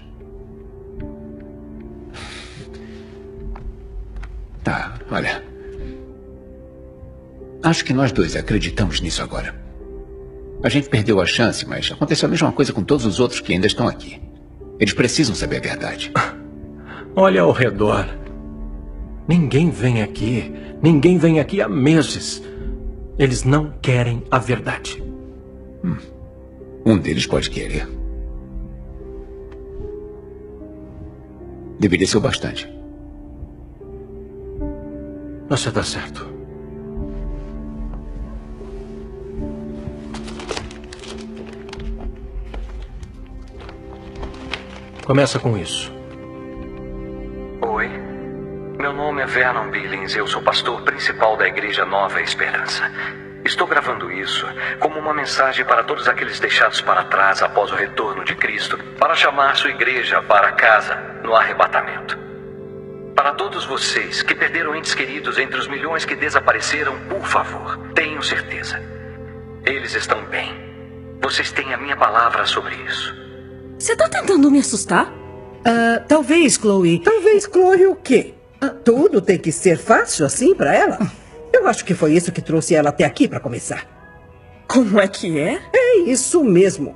Tá, olha. Acho que nós dois acreditamos nisso agora. A gente perdeu a chance, mas aconteceu a mesma coisa com todos os outros que ainda estão aqui. Eles precisam saber a verdade. Olha ao redor. Ninguém vem aqui. Ninguém vem aqui há meses. Eles não querem a verdade. Um deles pode querer. Deveria ser o bastante. Você está certo. Começa com isso. Oi. Meu nome é Vernon Billings e eu sou pastor principal da Igreja Nova Esperança. Estou gravando isso como uma mensagem para todos aqueles deixados para trás após o retorno de Cristo, para chamar sua igreja para casa no arrebatamento. Para todos vocês que perderam entes queridos entre os milhões que desapareceram, por favor, tenham certeza. Eles estão bem. Vocês têm a minha palavra sobre isso. Você tá tentando me assustar? Talvez, Chloe. Talvez, Chloe, o quê? Tudo tem que ser fácil assim pra ela? Eu acho que foi isso que trouxe ela até aqui pra começar. Como é que é? É isso mesmo.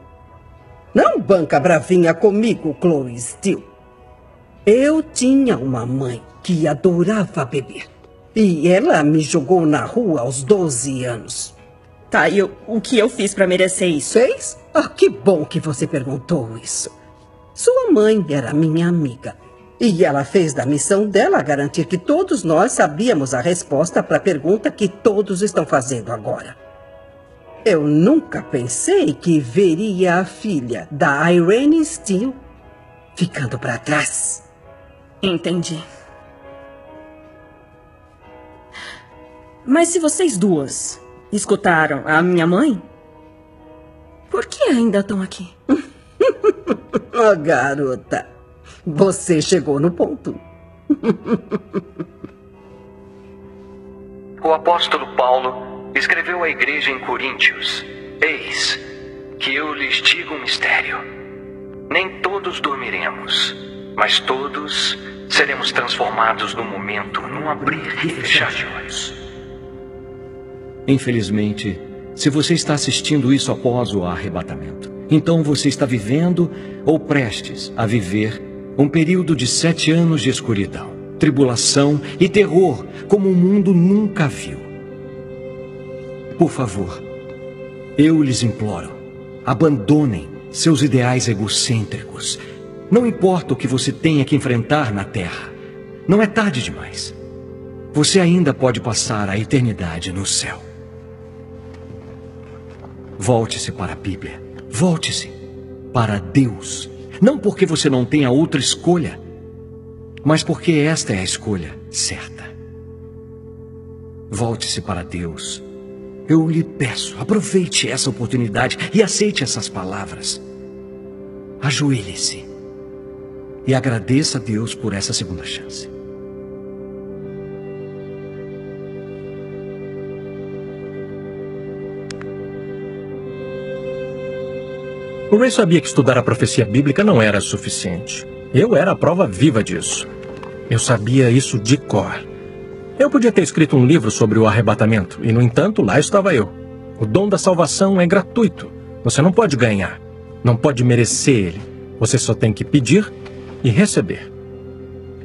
Não banca bravinha comigo, Chloe Steele. Eu tinha uma mãe que adorava beber. E ela me jogou na rua aos 12 anos. Tá, e o que eu fiz pra merecer isso? Fez? Que bom que você perguntou isso. Sua mãe era minha amiga. E ela fez da missão dela garantir que todos nós sabíamos a resposta para a pergunta que todos estão fazendo agora. Eu nunca pensei que veria a filha da Irene Steele ficando para trás. Entendi. Mas se vocês duas escutaram a minha mãe, por que ainda estão aqui? Garota, você chegou no ponto. O apóstolo Paulo escreveu à igreja em Coríntios: Eis que eu lhes digo um mistério. Nem todos dormiremos, mas todos seremos transformados no momento, num abrir e fechar de olhos. Infelizmente, se você está assistindo isso após o arrebatamento, então você está vivendo ou prestes a viver um período de 7 anos de escuridão, tribulação e terror como o mundo nunca viu. Por favor, eu lhes imploro, abandonem seus ideais egocêntricos. Não importa o que você tenha que enfrentar na Terra, não é tarde demais. Você ainda pode passar a eternidade no céu. Volte-se para a Bíblia. Volte-se para Deus. Não porque você não tenha outra escolha, mas porque esta é a escolha certa. Volte-se para Deus. Eu lhe peço, aproveite essa oportunidade e aceite essas palavras. Ajoelhe-se e agradeça a Deus por essa segunda chance. O Ray sabia que estudar a profecia bíblica não era suficiente. Eu era a prova viva disso. Eu sabia isso de cor. Eu podia ter escrito um livro sobre o arrebatamento, e no entanto, lá estava eu. O dom da salvação é gratuito. Você não pode ganhar, não pode merecer ele. Você só tem que pedir e receber.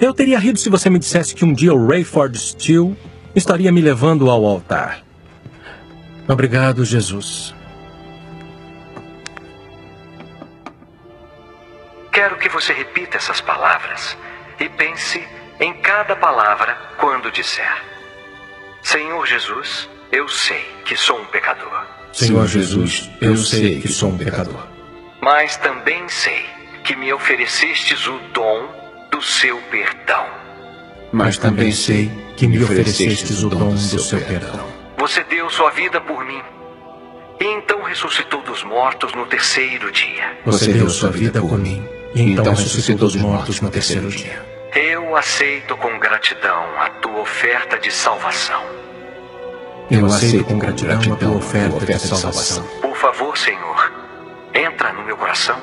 Eu teria rido se você me dissesse que um dia o Rayford Steele estaria me levando ao altar. Obrigado, Jesus. Quero que você repita essas palavras e pense em cada palavra quando disser: Senhor Jesus, eu sei que sou um pecador. Senhor Jesus, eu sei que sou um pecador. Mas também sei que me oferecestes o dom do seu perdão. Mas também sei que me oferecestes o dom do seu perdão. Você deu sua vida por mim. E então ressuscitou dos mortos no terceiro dia. Você deu sua vida por mim. E então ressuscitou dos mortos no terceiro dia. Eu aceito com gratidão a tua oferta de salvação. Eu aceito com gratidão a tua oferta de salvação. Por favor, Senhor, entra no meu coração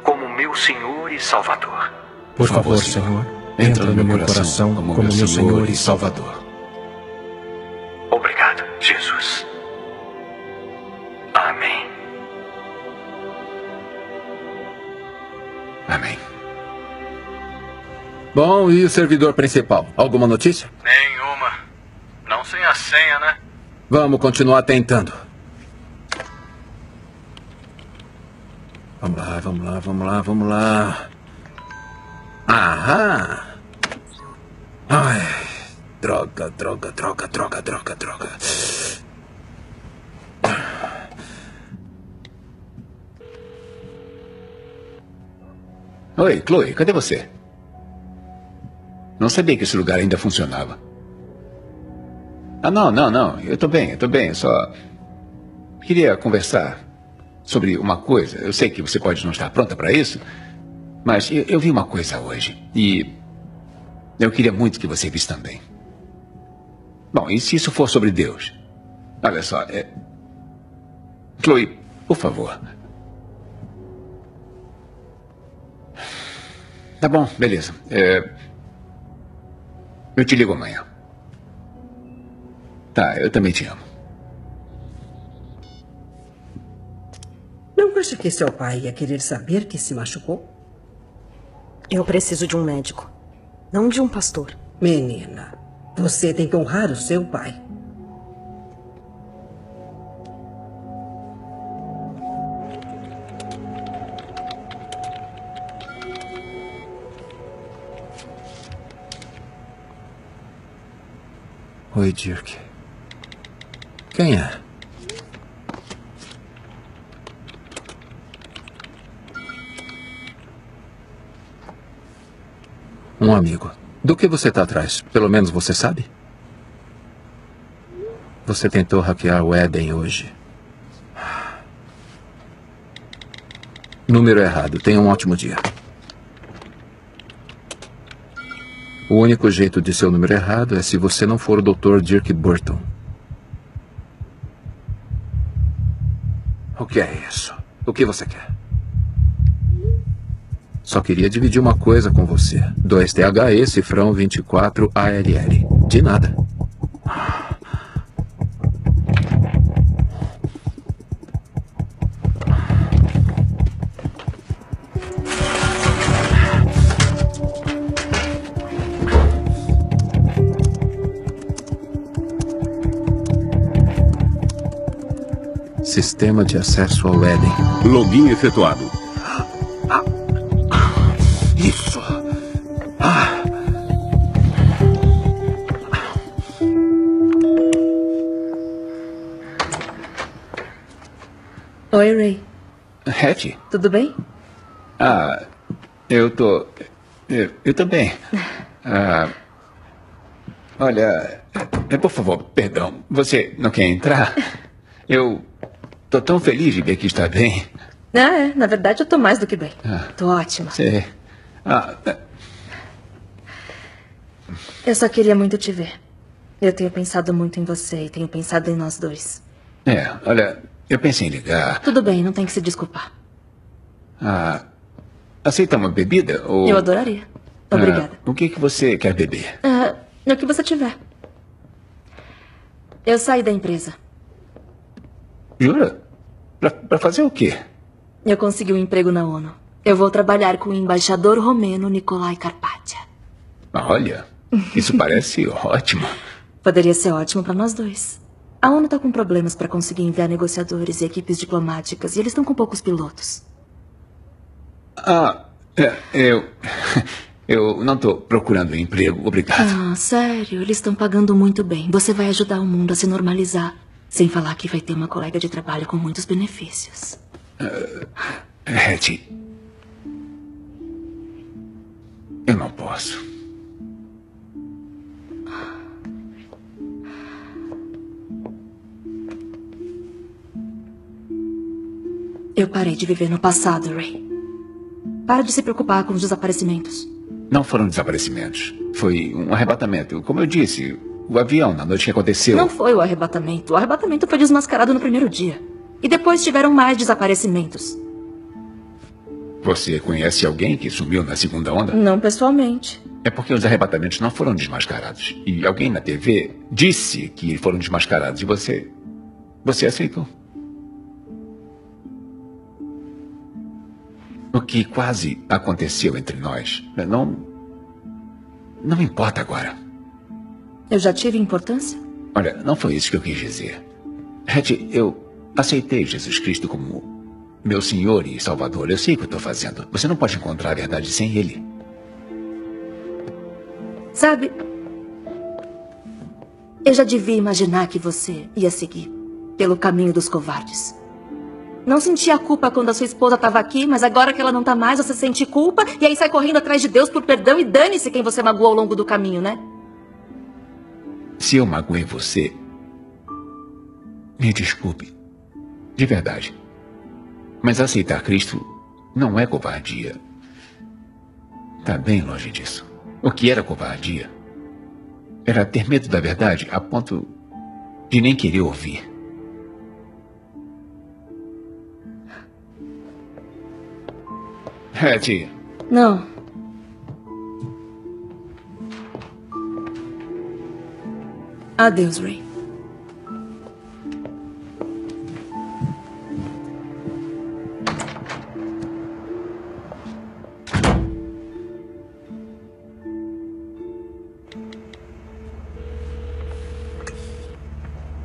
como meu Senhor e Salvador. Por favor, Senhor, entra no meu coração como meu Senhor e Salvador. Obrigado, Jesus. Amém. Amém. Bom, e o servidor principal? Alguma notícia? Nenhuma. Não sem a senha, né? Vamos continuar tentando. Vamos lá, vamos lá, vamos lá, vamos lá. Aham. Ai, droga, droga, droga, droga, droga, droga. Oi, Chloe, cadê você? Não sabia que esse lugar ainda funcionava. Ah, não. Eu tô bem. Eu só queria conversar sobre uma coisa. Eu sei que você pode não estar pronta para isso, mas eu vi uma coisa hoje e eu queria muito que você visse também. Bom, e se isso for sobre Deus? Olha só, Chloe, por favor. Tá bom, beleza. Eu te ligo amanhã. Tá, eu também te amo. Não acha que seu pai ia querer saber que se machucou? Eu preciso de um médico, não de um pastor. Menina, você tem que honrar o seu pai. Oi, Dirk. Quem é? Um amigo. Do que você está atrás? Pelo menos você sabe? Você tentou hackear o Eden hoje. Número errado. Tenha um ótimo dia. O único jeito de ser o número errado é se você não for o Dr. Dirk Burton. O que é isso? O que você quer? Só queria dividir uma coisa com você. 2THE, cifrão 24ALL. De nada. Sistema de acesso ao Eden. Login efetuado. Isso. Oi, Ray. Hattie? Tudo bem? Eu tô bem. Olha, por favor, perdão. Você não quer entrar? Eu tô tão feliz de ver que está bem. Na verdade eu tô mais do que bem. Tô ótima. Sei. Eu só queria muito te ver. Eu tenho pensado muito em você e tenho pensado em nós dois. Olha, eu pensei em ligar. Tudo bem, não tem que se desculpar. Aceita uma bebida? Ou... Eu adoraria. Obrigada. O que você quer beber? O que você tiver. Eu saí da empresa. Jura? Pra fazer o quê? Eu consegui um emprego na ONU. Eu vou trabalhar com o embaixador romeno Nicolae Carpathia. Olha, isso parece ótimo. Poderia ser ótimo para nós dois. A ONU tá com problemas para conseguir enviar negociadores e equipes diplomáticas e eles estão com poucos pilotos. Eu não estou procurando emprego, obrigado. Ah, sério? Eles estão pagando muito bem. Você vai ajudar o mundo a se normalizar. Sem falar que vai ter uma colega de trabalho com muitos benefícios. Hattie, eu não posso. Eu parei de viver no passado, Ray. Para de se preocupar com os desaparecimentos. Não foram desaparecimentos. Foi um arrebatamento. Como eu disse, o avião, na noite que aconteceu... Não foi o arrebatamento. O arrebatamento foi desmascarado no primeiro dia. E depois tiveram mais desaparecimentos. Você conhece alguém que sumiu na segunda onda? Não pessoalmente. É porque os arrebatamentos não foram desmascarados. E alguém na TV disse que foram desmascarados. E você aceitou. O que quase aconteceu entre nós não importa agora. Eu já tive importância? Olha, não foi isso que eu quis dizer. Hattie, eu aceitei Jesus Cristo como meu Senhor e Salvador. Eu sei o que eu estou fazendo. Você não pode encontrar a verdade sem Ele. Sabe, eu já devia imaginar que você ia seguir pelo caminho dos covardes. Não sentia culpa quando a sua esposa estava aqui, mas agora que ela não está mais, você sente culpa e aí sai correndo atrás de Deus por perdão e dane-se quem você magoou ao longo do caminho, né? Se eu magoei você, me desculpe. De verdade. Mas aceitar Cristo não é covardia. Está bem longe disso. O que era covardia era ter medo da verdade a ponto de nem querer ouvir. Hattie. Não. Adeus, Ray.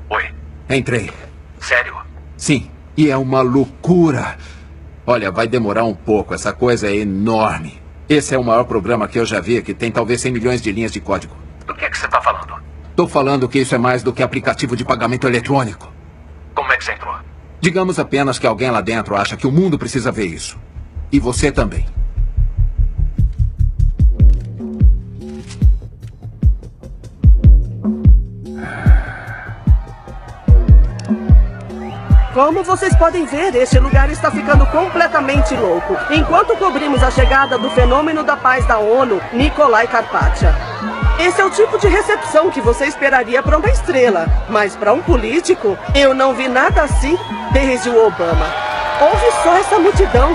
Oi. Entrei. Sério? Sim, e é uma loucura. Olha, vai demorar um pouco, essa coisa é enorme. Esse é o maior programa que eu já vi, que tem talvez 100 milhões de linhas de código. Do que você está falando? Tô falando que isso é mais do que aplicativo de pagamento eletrônico. Como é que você entrou? Digamos apenas que alguém lá dentro acha que o mundo precisa ver isso. E você também. Como vocês podem ver, este lugar está ficando completamente louco, enquanto cobrimos a chegada do fenômeno da paz da ONU, Nikolai Karpatya. Esse é o tipo de recepção que você esperaria para uma estrela, mas para um político, eu não vi nada assim desde o Obama. Ouve só essa multidão.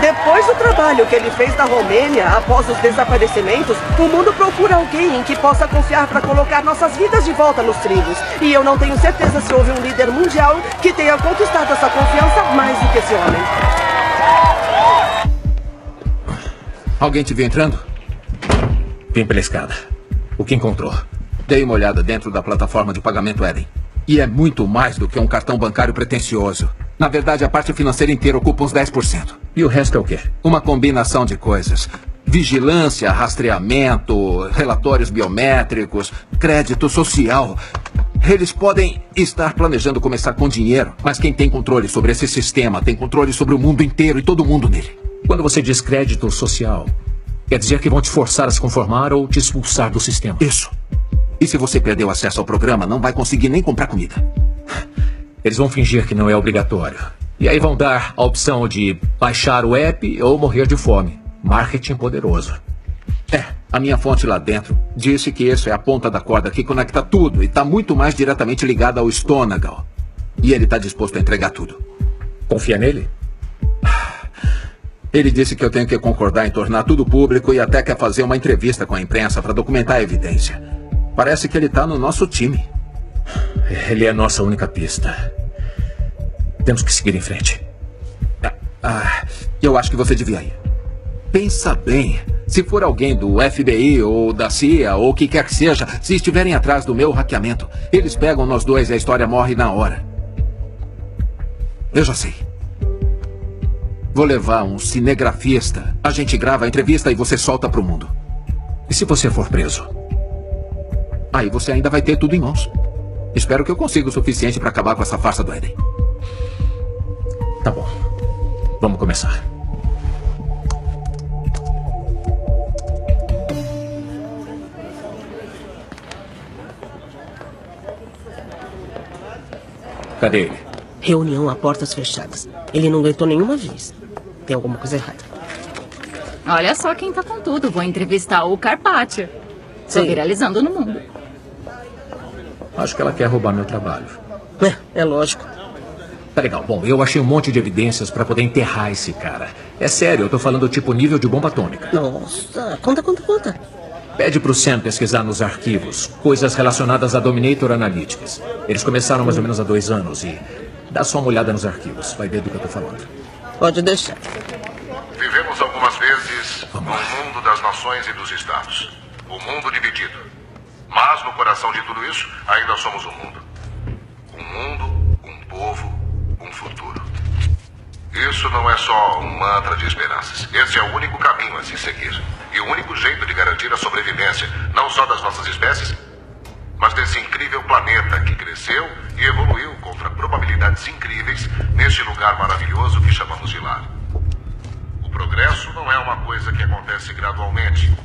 Depois do trabalho que ele fez na Romênia após os desaparecimentos, o mundo procura alguém em que possa confiar para colocar nossas vidas de volta nos trilhos. E eu não tenho certeza se houve um líder mundial que tenha conquistado essa confiança mais do que esse homem. Alguém te viu entrando? Vim pela escada. O que encontrou? Dei uma olhada dentro da plataforma de pagamento Eden. E é muito mais do que um cartão bancário pretensioso. Na verdade, a parte financeira inteira ocupa uns 10%. E o resto é o quê? Uma combinação de coisas. Vigilância, rastreamento, relatórios biométricos, crédito social. Eles podem estar planejando começar com dinheiro, mas quem tem controle sobre esse sistema tem controle sobre o mundo inteiro e todo mundo nele. Quando você diz crédito social, quer dizer que vão te forçar a se conformar ou te expulsar do sistema? Isso. E se você perdeu acesso ao programa, não vai conseguir nem comprar comida. Eles vão fingir que não é obrigatório. E aí vão dar a opção de baixar o app ou morrer de fome. Marketing poderoso. A minha fonte lá dentro disse que isso é a ponta da corda que conecta tudo e está muito mais diretamente ligada ao Stonegal. E ele está disposto a entregar tudo. Confia nele? Ele disse que eu tenho que concordar em tornar tudo público e até quer fazer uma entrevista com a imprensa para documentar a evidência. Parece que ele está no nosso time. Ele é a nossa única pista. Temos que seguir em frente. Eu acho que você devia ir. Pensa bem. Se for alguém do FBI ou da CIA ou o que quer que seja, se estiverem atrás do meu hackeamento, eles pegam nós dois e a história morre na hora. Eu já sei. Vou levar um cinegrafista. A gente grava a entrevista e você solta pro mundo. E se você for preso? Aí você ainda vai ter tudo em mãos. Espero que eu consiga o suficiente para acabar com essa farsa do Éden. Tá bom. Vamos começar. Cadê ele? Reunião a portas fechadas. Ele não aguentou nenhuma vez. Tem alguma coisa errada. Olha só quem tá com tudo. Vou entrevistar o Carpaccio. Tô viralizando no mundo. Acho que ela quer roubar meu trabalho. É lógico. Tá legal. Bom, eu achei um monte de evidências pra poder enterrar esse cara. É sério, eu tô falando tipo nível de bomba atômica. Nossa, conta. Pede pro Sam pesquisar nos arquivos coisas relacionadas a Dominator Analytics. Eles começaram mais ou menos há 2 anos e dá só uma olhada nos arquivos. Vai ver do que eu tô falando. Pode deixar. Vivemos algumas vezes no mundo das nações e dos estados. O mundo dividido. Mas no coração de tudo isso, ainda somos um mundo. Um mundo, um povo, um futuro. Isso não é só um mantra de esperanças. Esse é o único caminho a se seguir. E o único jeito de garantir a sobrevivência, não só das nossas espécies, mas desse incrível planeta que cresceu e evoluiu contra probabilidades incríveis neste lugar maravilhoso que chamamos de lar. O progresso não é uma coisa que acontece gradualmente.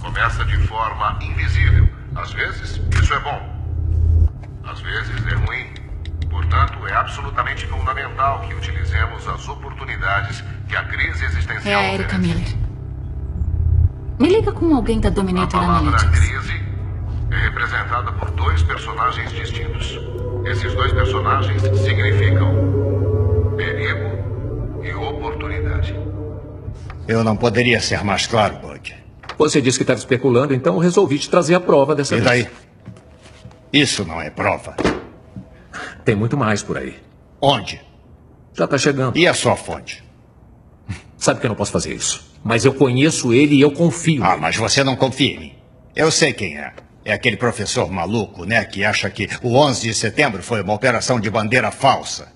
Começa de forma invisível. Às vezes, isso é bom. Às vezes, é ruim. Portanto, é absolutamente fundamental que utilizemos as oportunidades que a crise existencial É a Erika Miller. Me liga com alguém da Dominator A palavra Analytics. crise é representada por 2 personagens distintos. Esses 2 personagens significam perigo e oportunidade. Eu não poderia ser mais claro, Bud. Você disse que estava especulando, então eu resolvi te trazer a prova dessa vez. E daí? Isso não é prova. Tem muito mais por aí. Onde? Já tá chegando. E a sua fonte? Sabe que eu não posso fazer isso. Mas eu conheço ele e eu confio. Ah, mas você não confia em mim. Eu sei quem é. É aquele professor maluco, né? Que acha que o 11 de setembro foi uma operação de bandeira falsa.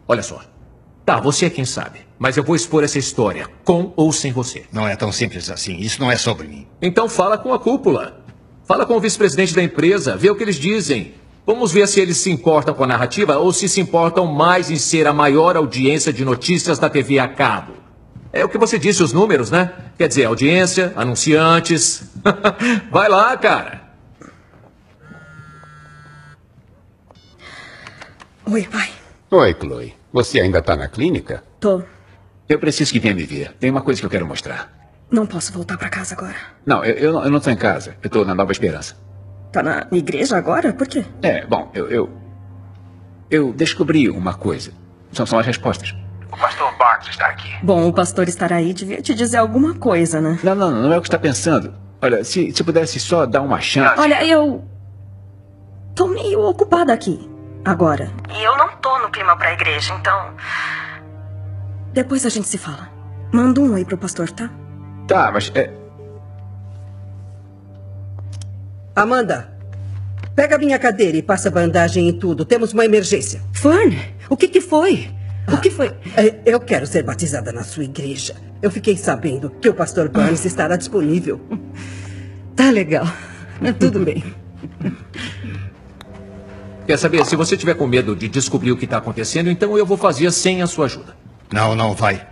Olha só. Tá, você é quem sabe. Mas eu vou expor essa história, com ou sem você. Não é tão simples assim. Isso não é sobre mim. Então fala com a cúpula. Fala com o vice-presidente da empresa. Vê o que eles dizem. Vamos ver se eles se importam com a narrativa ou se importam mais em ser a maior audiência de notícias da TV a cabo. É o que você disse, os números, né? Quer dizer, audiência, anunciantes. Vai lá, cara. Oi, pai. Oi, Chloe. Você ainda tá na clínica? Tô. Eu preciso que venha me ver. Tem uma coisa que eu quero mostrar. Não posso voltar pra casa agora. Não, eu não tô em casa. Eu tô na Nova Esperança. Tá na igreja agora? Por quê? Bom, eu descobri uma coisa. São as respostas. O pastor Barnes está aqui. Bom, o pastor estar aí devia te dizer alguma coisa, né? Não é o que está pensando. Olha, se pudesse só dar uma chance... Olha, eu... tô meio ocupada aqui, agora. E eu não tô no clima pra igreja, então... Depois a gente se fala. Manda um oi pro pastor, tá? Tá, mas... Amanda, pega a minha cadeira e passa bandagem em tudo. Temos uma emergência. Fern, o que foi? O que foi? Eu quero ser batizada na sua igreja. Eu fiquei sabendo que o pastor Barnes estará disponível. Tá legal. Tudo bem. Quer saber, se você tiver com medo de descobrir o que está acontecendo, então eu vou fazer sem a sua ajuda. Não vai.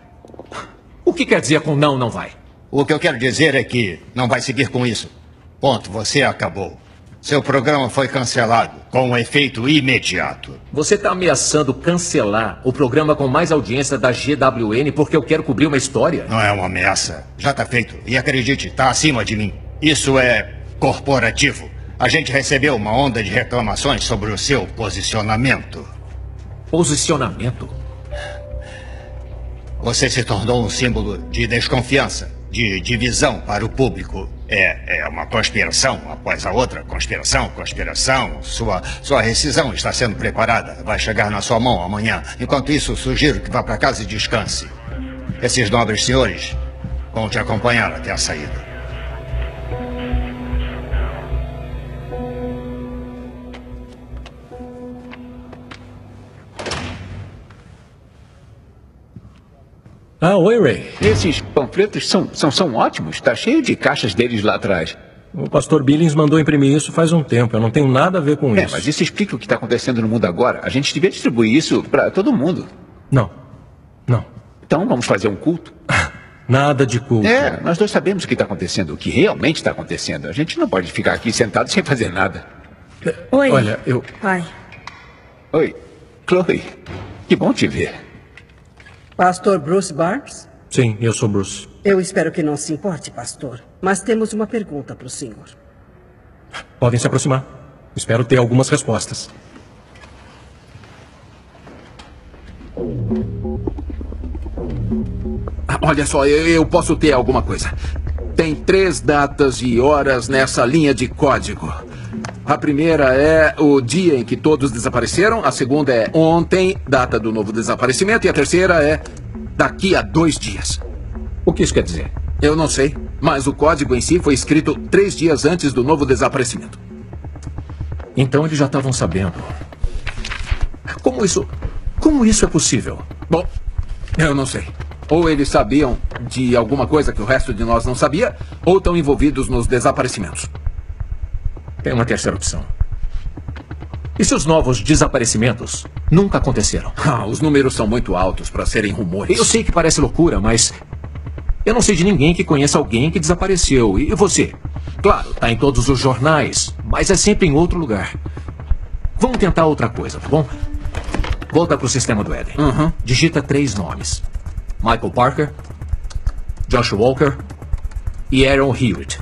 O que quer dizer com não vai? O que eu quero dizer é que não vai seguir com isso. Ponto, você acabou. Seu programa foi cancelado, com um efeito imediato. Você está ameaçando cancelar o programa com mais audiência da GWN porque eu quero cobrir uma história? Não é uma ameaça. Já está feito. E acredite, está acima de mim. Isso é corporativo. A gente recebeu uma onda de reclamações sobre o seu posicionamento. Posicionamento? Você se tornou um símbolo de desconfiança, de divisão para o público. É uma conspiração após a outra. Conspiração. Sua rescisão está sendo preparada. Vai chegar na sua mão amanhã. Enquanto isso, sugiro que vá para casa e descanse. Esses nobres senhores vão te acompanhar até a saída. Ah, oi, Ray. Esses panfletos são ótimos. Está cheio de caixas deles lá atrás. O pastor Billings mandou imprimir isso faz um tempo. Eu não tenho nada a ver com isso. Mas isso explica o que está acontecendo no mundo agora. A gente devia distribuir isso para todo mundo. Não. Então vamos fazer um culto? Nada de culto. Nós dois sabemos o que está acontecendo, o que realmente está acontecendo. A gente não pode ficar aqui sentado sem fazer nada. Oi. Olha, eu... Pai. Oi, Chloe. Que bom te ver. Pastor Bruce Barnes? Sim, eu sou Bruce. Eu espero que não se importe, pastor. Mas temos uma pergunta para o senhor. Podem se aproximar. Espero ter algumas respostas. Olha só, eu posso ter alguma coisa. Tem 3 datas e horas nessa linha de código. A primeira é o dia em que todos desapareceram. A segunda é ontem, data do novo desaparecimento. E a terceira é daqui a 2 dias. O que isso quer dizer? Eu não sei, mas o código em si foi escrito 3 dias antes do novo desaparecimento. Então eles já estavam sabendo. Como isso é possível? Bom, eu não sei. Ou eles sabiam de alguma coisa que o resto de nós não sabia, ou estão envolvidos nos desaparecimentos. Tem uma terceira opção. E se os novos desaparecimentos nunca aconteceram? Os números são muito altos para serem rumores. Eu sei que parece loucura, mas eu não sei de ninguém que conheça alguém que desapareceu. E você? Claro, tá em todos os jornais, mas é sempre em outro lugar. Vamos tentar outra coisa, tá bom? Volta pro sistema do Éden. Digita 3 nomes. Michael Parker, Josh Walker e Aaron Hewitt.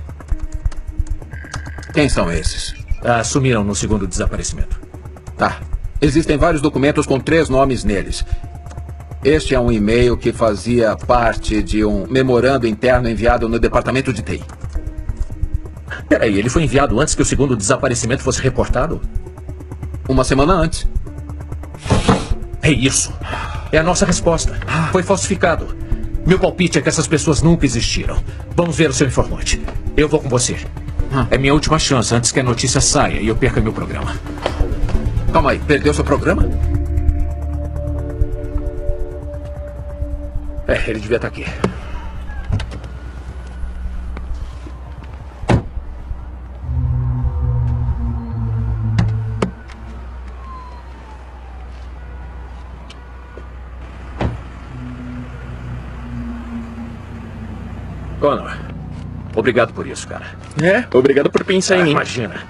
Quem são esses? Sumiram no segundo desaparecimento. Tá. Existem vários documentos com 3 nomes neles. Este é um e-mail que fazia parte de um memorando interno enviado no departamento de TI. Peraí, ele foi enviado antes que o segundo desaparecimento fosse reportado? Uma semana antes. É isso. É a nossa resposta. Foi falsificado. Meu palpite é que essas pessoas nunca existiram. Vamos ver o seu informante. Eu vou com você. É minha última chance antes que a notícia saia e eu perca meu programa. Calma aí, perdeu seu programa? Ele devia estar aqui. Connor, obrigado por isso, cara. Obrigado por pensar em mim. Imagina.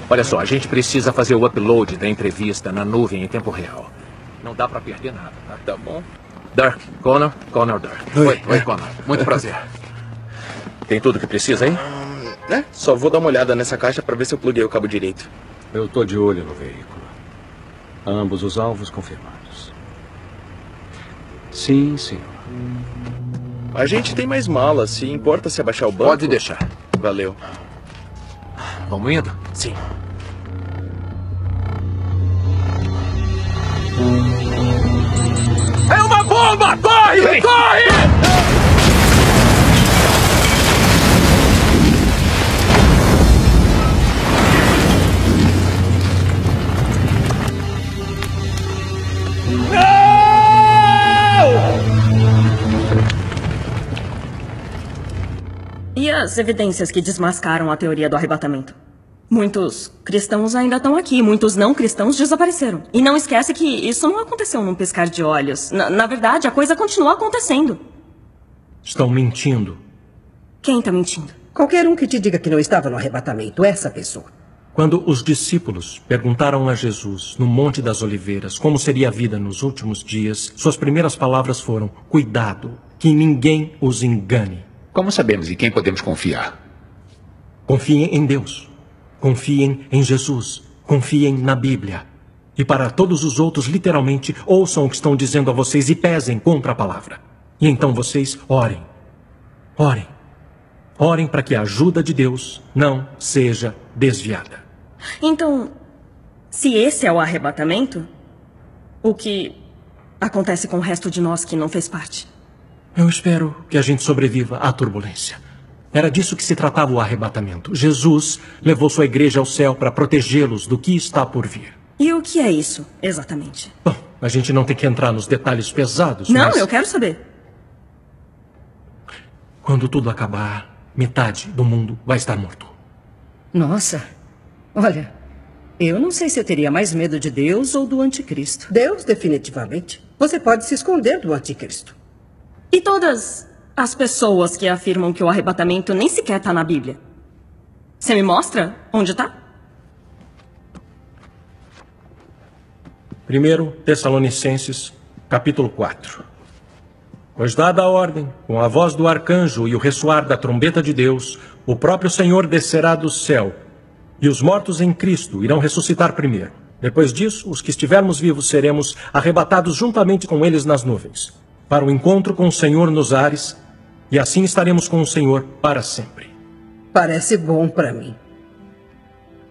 Olha só, a gente precisa fazer o upload da entrevista na nuvem em tempo real. Não dá pra perder nada, tá? Tá bom. Dirk, Connor, Dirk. Oi, Connor. Muito prazer. Tem tudo que precisa aí? Só vou dar uma olhada nessa caixa pra ver se eu pluguei o cabo direito. Eu tô de olho no veículo. Ambos os alvos confirmados. Sim, senhor. A gente tem mais malas. Se importa se abaixar o banco? Pode deixar. Valeu. Vamos indo? Sim. É uma bomba! Corre! Corre! E as evidências que desmascaram a teoria do arrebatamento? Muitos cristãos ainda estão aqui, muitos não cristãos desapareceram. E não esquece que isso não aconteceu num piscar de olhos. Na verdade, a coisa continua acontecendo. Estão mentindo. Quem está mentindo? Qualquer um que te diga que não estava no arrebatamento, essa pessoa. Quando os discípulos perguntaram a Jesus, no Monte das Oliveiras, como seria a vida nos últimos dias, suas primeiras palavras foram: cuidado, que ninguém os engane. Como sabemos em quem podemos confiar? Confiem em Deus. Confiem em Jesus. Confiem na Bíblia. E para todos os outros, literalmente, ouçam o que estão dizendo a vocês e pesem contra a palavra. E então vocês orem. Orem. Orem para que a ajuda de Deus não seja desviada. Então, se esse é o arrebatamento, o que acontece com o resto de nós que não fez parte? Eu espero que a gente sobreviva à turbulência. Era disso que se tratava o arrebatamento. Jesus levou sua igreja ao céu para protegê-los do que está por vir. E o que é isso, exatamente? Bom, a gente não tem que entrar nos detalhes pesados, Não, mas... eu quero saber. Quando tudo acabar, metade do mundo vai estar morto. Nossa, olha, eu não sei se eu teria mais medo de Deus ou do anticristo. Deus, definitivamente. Você pode se esconder do anticristo. E todas as pessoas que afirmam que o arrebatamento nem sequer está na Bíblia? Você me mostra onde está? 1 Tessalonicenses, capítulo 4. Pois dada a ordem, com a voz do arcanjo e o ressoar da trombeta de Deus, o próprio Senhor descerá do céu, e os mortos em Cristo irão ressuscitar primeiro. Depois disso, os que estivermos vivos seremos arrebatados juntamente com eles nas nuvens, para o encontro com o Senhor nos ares, e assim estaremos com o Senhor para sempre. Parece bom para mim.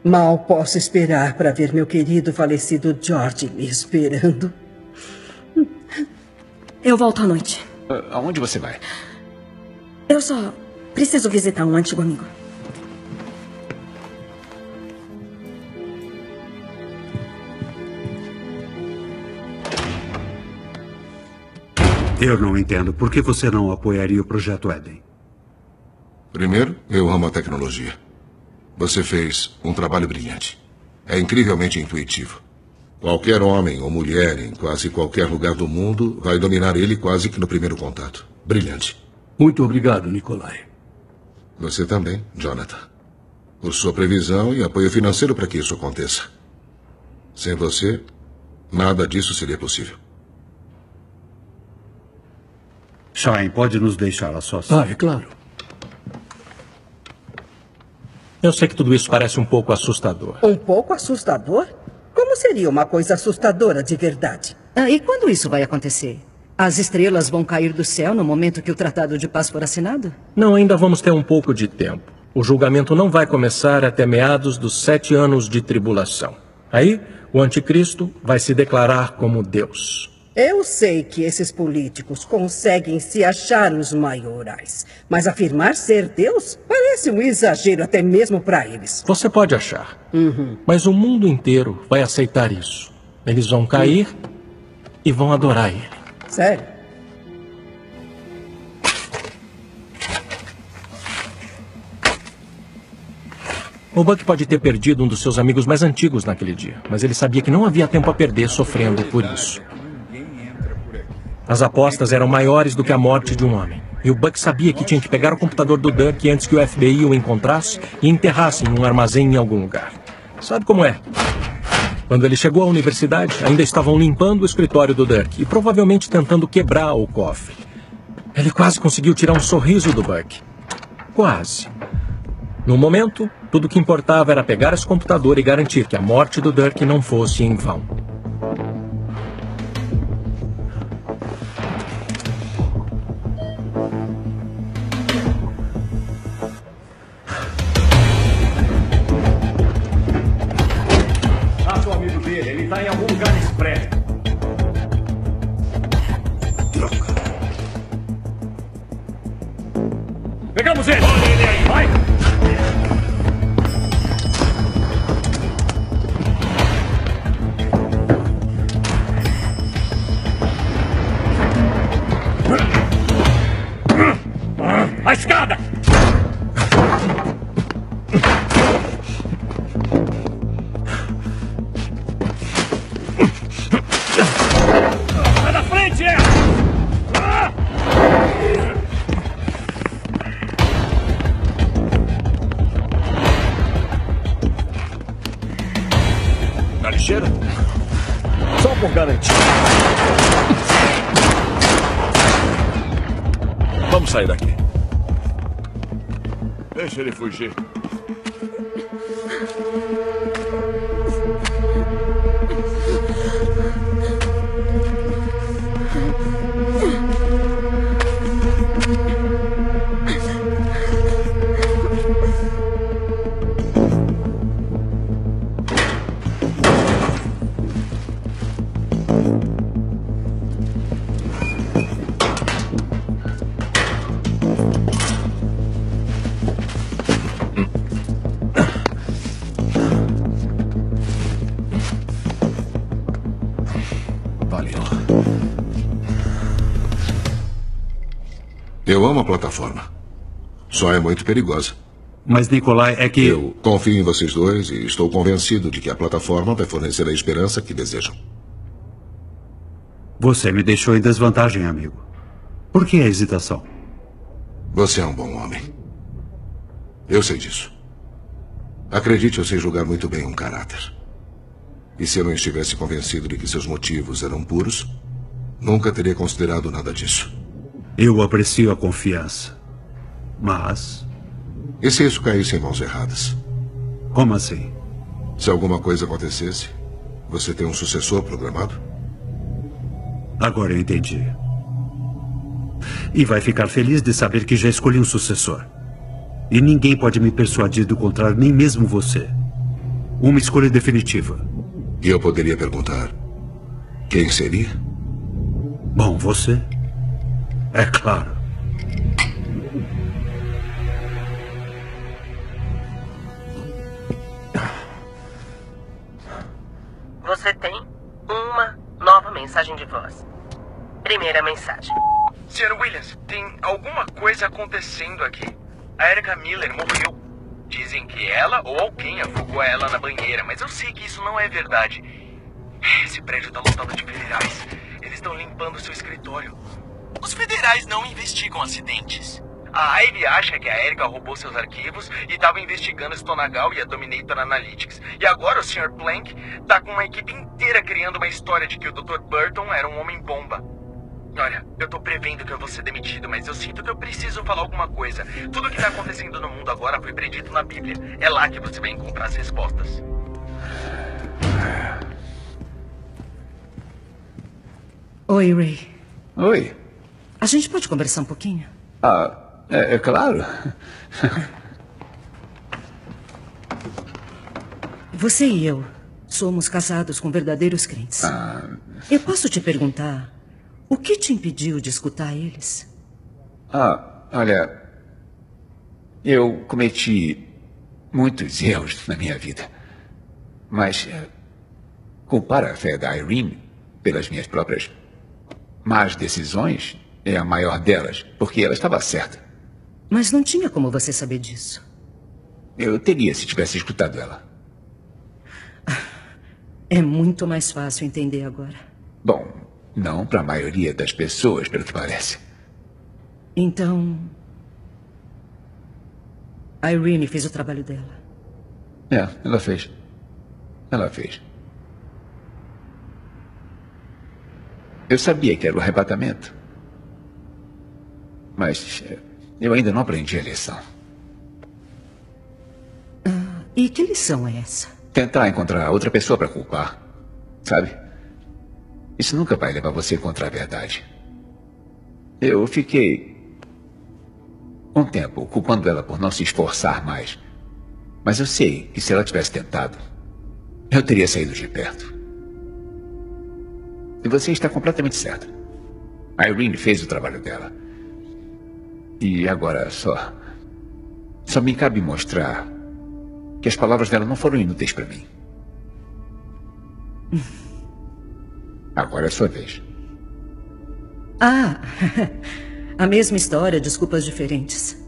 Mal posso esperar para ver meu querido falecido George me esperando. Eu volto à noite. Aonde você vai? Eu só preciso visitar um antigo amigo. Eu não entendo. Por que você não apoiaria o Projeto Éden? Primeiro, eu amo a tecnologia. Você fez um trabalho brilhante. É incrivelmente intuitivo. Qualquer homem ou mulher em quase qualquer lugar do mundo vai dominar ele quase que no primeiro contato. Brilhante. Muito obrigado, Nikolai. Você também, Jonathan. Por sua previsão e apoio financeiro para que isso aconteça. Sem você, nada disso seria possível. Shine, pode nos deixar a sós? É claro. Eu sei que tudo isso parece um pouco assustador. Um pouco assustador? Como seria uma coisa assustadora de verdade? E quando isso vai acontecer? As estrelas vão cair do céu no momento que o Tratado de Paz for assinado? Não, ainda vamos ter um pouco de tempo. O julgamento não vai começar até meados dos 7 anos de tribulação. Aí, o anticristo vai se declarar como Deus. Eu sei que esses políticos conseguem se achar os maiorais, mas afirmar ser Deus parece um exagero até mesmo para eles. Você pode achar, mas o mundo inteiro vai aceitar isso. Eles vão cair e vão adorar ele. Sério? O Buck pode ter perdido um dos seus amigos mais antigos naquele dia, mas ele sabia que não havia tempo a perder sofrendo por isso. As apostas eram maiores do que a morte de um homem. E o Buck sabia que tinha que pegar o computador do Dirk antes que o FBI o encontrasse e enterrasse em um armazém em algum lugar. Sabe como é? Quando ele chegou à universidade, ainda estavam limpando o escritório do Dirk e provavelmente tentando quebrar o cofre. Ele quase conseguiu tirar um sorriso do Buck. Quase. No momento, tudo o que importava era pegar esse computador e garantir que a morte do Dirk não fosse em vão. Ele tá em algum lugar nesse prédio. Droga. Pegamos ele! Olha ele aí, vai! A escada! Sai da frente! Na lixeira? Só por garantia. Vamos sair daqui. Deixa ele fugir. Eu amo a plataforma. Só é muito perigosa. Mas, Nikolai, é que... Eu confio em vocês dois e estou convencido de que a plataforma vai fornecer a esperança que desejam. Você me deixou em desvantagem, amigo. Por que a hesitação? Você é um bom homem. Eu sei disso. Acredite, eu sei julgar muito bem um caráter. E se eu não estivesse convencido de que seus motivos eram puros, nunca teria considerado nada disso. Eu aprecio a confiança. Mas... E se isso caísse em mãos erradas? Como assim? Se alguma coisa acontecesse, você tem um sucessor programado? Agora eu entendi. E vai ficar feliz de saber que já escolhi um sucessor. E ninguém pode me persuadir do contrário, nem mesmo você. Uma escolha definitiva. E eu poderia perguntar, quem seria? Bom, você. É claro. Você tem uma nova mensagem de voz. Primeira mensagem. Sr. Williams, tem alguma coisa acontecendo aqui. A Erica Miller morreu. Dizem que ela ou alguém afogou ela na banheira, mas eu sei que isso não é verdade. Esse prédio tá lotado de federais. Eles estão limpando seu escritório. Os federais não investigam acidentes. A Ivy acha que a Erica roubou seus arquivos e estava investigando Stonagal e a Dominator Analytics. E agora o Sr. Plank tá com uma equipe inteira criando uma história de que o Dr. Burton era um homem-bomba. Olha, eu tô prevendo que eu vou ser demitido, mas eu sinto que eu preciso falar alguma coisa. Tudo que tá acontecendo no mundo agora foi predito na Bíblia. É lá que você vai encontrar as respostas. Oi, Ray. Oi. A gente pode conversar um pouquinho? É claro. Você e eu somos casados com verdadeiros crentes. Eu posso te perguntar, o que te impediu de escutar eles? Olha, eu cometi muitos erros na minha vida. Mas culpar a fé da Irene pelas minhas próprias más decisões é a maior delas, porque ela estava certa. Mas não tinha como você saber disso. Eu teria se tivesse escutado ela. É muito mais fácil entender agora. Bom, não para a maioria das pessoas, pelo que parece. Então, a Irene fez o trabalho dela. Ela fez. Ela fez. Eu sabia que era o arrebatamento. Mas eu ainda não aprendi a lição. E que lição é essa? Tentar encontrar outra pessoa para culpar. Sabe? Isso nunca vai levar você a encontrar a verdade. Eu fiquei um tempo culpando ela por não se esforçar mais. Mas eu sei que se ela tivesse tentado, eu teria saído de perto. E você está completamente certa. A Irene fez o trabalho dela. E agora só me cabe mostrar que as palavras dela não foram inúteis para mim. Agora é a sua vez. A mesma história, desculpas diferentes.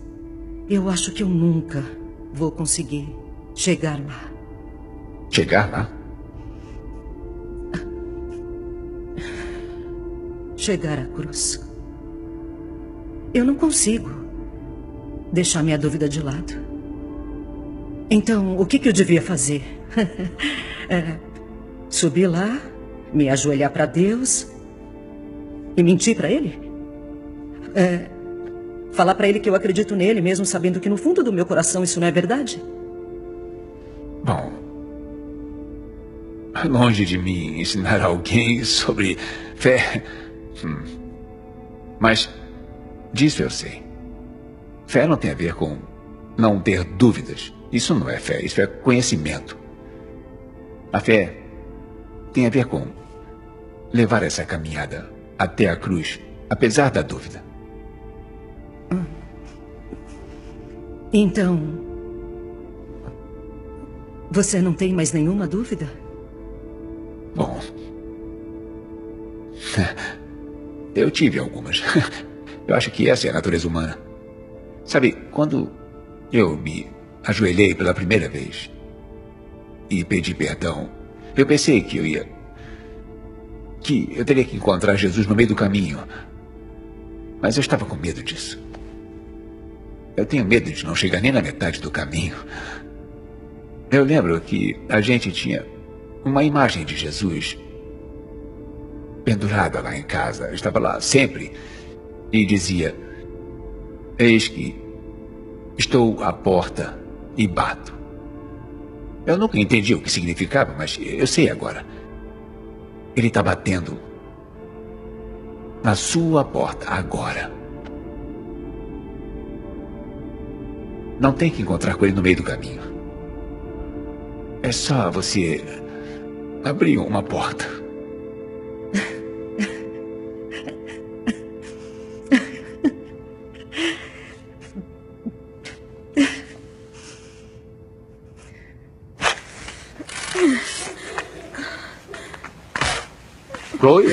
Eu acho que eu nunca vou conseguir chegar lá. Chegar lá? Chegar à cruz. Eu não consigo deixar minha dúvida de lado. Então, o que eu devia fazer? Subir lá, me ajoelhar para Deus e mentir para Ele? Falar para Ele que eu acredito nele, mesmo sabendo que no fundo do meu coração isso não é verdade? Bom, longe de mim ensinar alguém sobre fé. Mas disso eu sei. Fé não tem a ver com não ter dúvidas. Isso não é fé, isso é conhecimento. A fé tem a ver com levar essa caminhada até a cruz, apesar da dúvida. Então, você não tem mais nenhuma dúvida? Bom, eu tive algumas. Eu acho que essa é a natureza humana. Sabe, quando eu me ajoelhei pela primeira vez e pedi perdão, eu pensei que eu teria que encontrar Jesus no meio do caminho. Mas eu estava com medo disso. Eu tenho medo de não chegar nem na metade do caminho. Eu lembro que a gente tinha uma imagem de Jesus pendurada lá em casa. Eu estava lá sempre e dizia: eis que estou à porta e bato. Eu nunca entendi o que significava, mas eu sei agora. Ele está batendo na sua porta agora. Não tem que encontrar com ele no meio do caminho. É só você abrir uma porta. Chloe?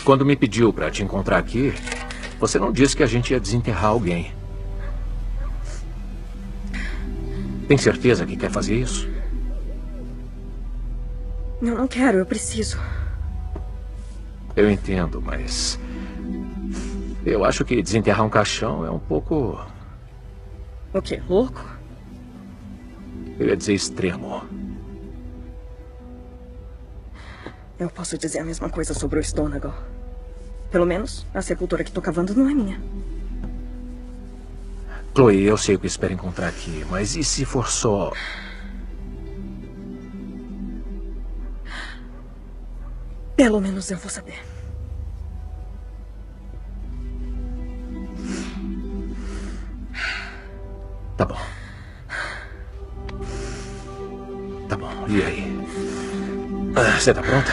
Quando me pediu para te encontrar aqui, você não disse que a gente ia desenterrar alguém. Tem certeza que quer fazer isso? Eu não quero, eu preciso. Eu entendo, mas eu acho que desenterrar um caixão é um pouco... O quê? Louco? Eu ia dizer extremo. Eu posso dizer a mesma coisa sobre o Stonegal. Pelo menos, a sepultura que tô cavando não é minha. Chloe, eu sei o que espero encontrar aqui, mas e se for só... Pelo menos eu vou saber. Tá bom. Tá bom, e aí? Você tá pronta?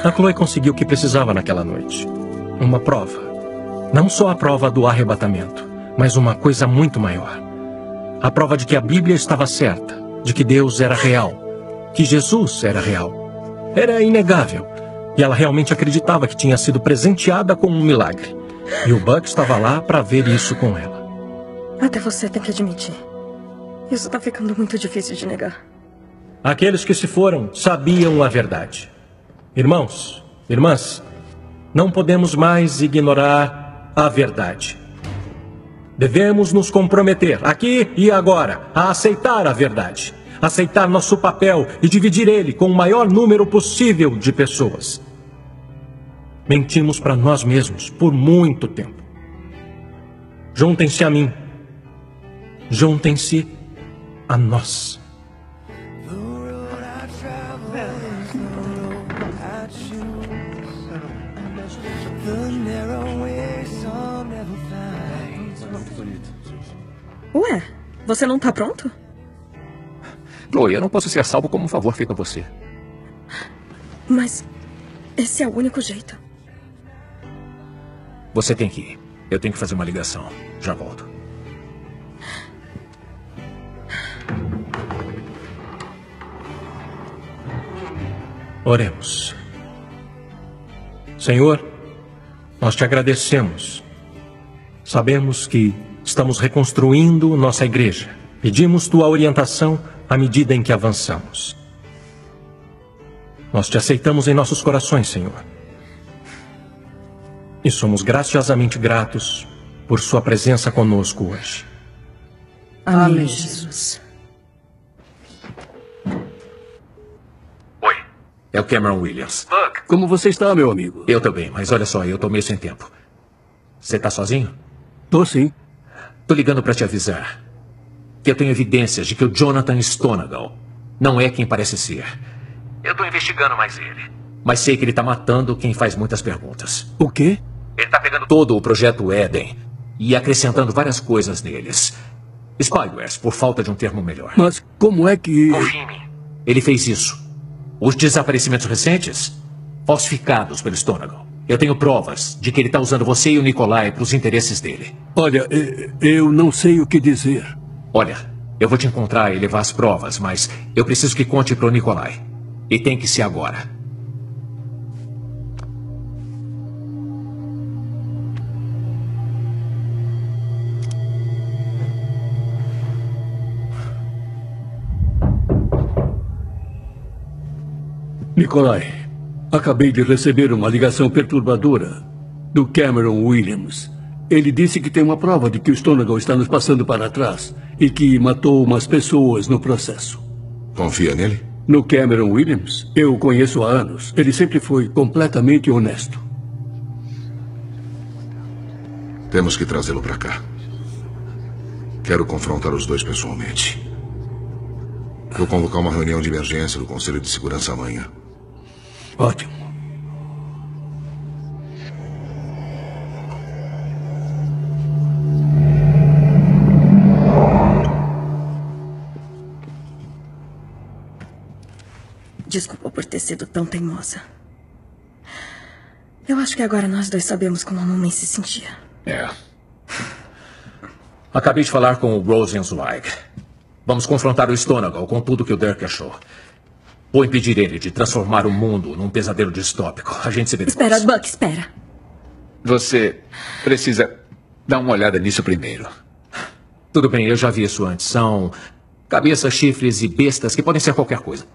A Chloe conseguiu o que precisava naquela noite. Uma prova. Não só a prova do arrebatamento, mas uma coisa muito maior. A prova de que a Bíblia estava certa, de que Deus era real, que Jesus era real. Era inegável. E ela realmente acreditava que tinha sido presenteada com um milagre. E o Buck estava lá para ver isso com ela. Até você tem que admitir. Isso tá ficando muito difícil de negar. Aqueles que se foram sabiam a verdade. Irmãos, irmãs, não podemos mais ignorar a verdade. Devemos nos comprometer, aqui e agora, a aceitar a verdade. Aceitar nosso papel e dividir ele com o maior número possível de pessoas. Mentimos para nós mesmos por muito tempo. Juntem-se a mim. Juntem-se a nós. Ué, você não tá pronto? Chloe, eu não posso ser salvo como um favor feito a você. Mas esse é o único jeito. Você tem que ir. Eu tenho que fazer uma ligação. Já volto. Oremos. Senhor, nós te agradecemos. Sabemos que estamos reconstruindo nossa igreja. Pedimos tua orientação à medida em que avançamos. Nós te aceitamos em nossos corações, Senhor. E somos graciosamente gratos por sua presença conosco hoje. Amém, Jesus. Oi. É o Cameron Williams. Buck. Como você está, meu amigo? Eu tô bem, mas olha só, eu tô meio sem tempo. Você tá sozinho? Tô sim. Tô ligando pra te avisar que eu tenho evidências de que o Jonathan Stonegal não é quem parece ser. Eu tô investigando mais ele. Mas sei que ele tá matando quem faz muitas perguntas. O quê? Ele tá pegando todo o projeto Éden e acrescentando várias coisas neles. Spywares, por falta de um termo melhor. Mas como é que... Confirme. Ele fez isso. Os desaparecimentos recentes, falsificados pelo Stonegal. Eu tenho provas de que ele está usando você e o Nikolai para os interesses dele. Olha, eu não sei o que dizer. Olha, eu vou te encontrar e levar as provas, mas eu preciso que conte para o Nikolai. E tem que ser agora. Nikolai, acabei de receber uma ligação perturbadora do Cameron Williams. Ele disse que tem uma prova de que o Stonegal está nos passando para trás e que matou umas pessoas no processo. Confia nele? No Cameron Williams? Eu o conheço há anos. Ele sempre foi completamente honesto. Temos que trazê-lo para cá. Quero confrontar os dois pessoalmente. Vou convocar uma reunião de emergência do Conselho de Segurança amanhã. Ótimo. Desculpa por ter sido tão teimosa. Eu acho que agora nós dois sabemos como a mamãe se sentia. É. Acabei de falar com o Rosenzweig. Vamos confrontar o Stonegal com tudo que o Dirk achou. Vou impedir ele de transformar o mundo num pesadelo distópico. A gente se vê depois. Espera, Buck, espera. Você precisa dar uma olhada nisso primeiro. Tudo bem, eu já vi isso antes. São cabeças, chifres e bestas que podem ser qualquer coisa.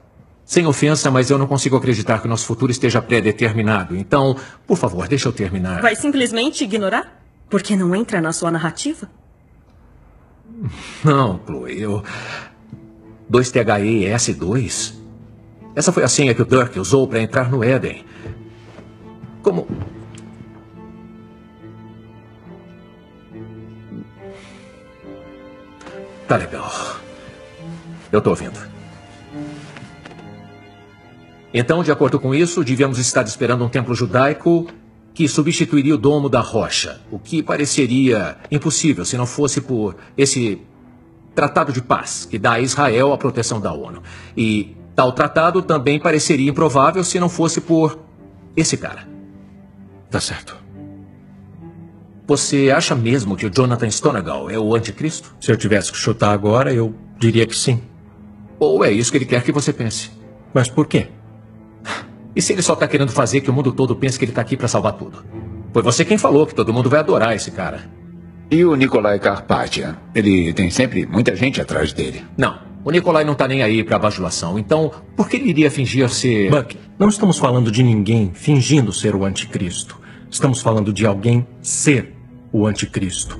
Sem ofensa, mas eu não consigo acreditar que o nosso futuro esteja pré-determinado. Então, por favor, deixa eu terminar. Vai simplesmente ignorar? Porque não entra na sua narrativa? Não, Chloe, 2THES2? Essa foi a senha que o Dirk usou para entrar no Éden. Como... Tá legal. Eu tô ouvindo. Então, de acordo com isso, devíamos estar esperando um templo judaico que substituiria o Domo da Rocha, o que pareceria impossível se não fosse por esse tratado de paz que dá a Israel a proteção da ONU. E tal tratado também pareceria improvável se não fosse por esse cara. Tá certo. Você acha mesmo que o Jonathan Stonegal é o anticristo? Se eu tivesse que chutar agora, eu diria que sim. Ou é isso que ele quer que você pense? Mas por quê? E se ele só tá querendo fazer que o mundo todo pense que ele tá aqui pra salvar tudo? Foi você quem falou que todo mundo vai adorar esse cara. E o Nikolai Karpatya? Ele tem sempre muita gente atrás dele. Não, o Nikolai não tá nem aí pra bajulação. Então, por que ele iria fingir ser... Buck, não estamos falando de ninguém fingindo ser o anticristo. Estamos falando de alguém ser o anticristo.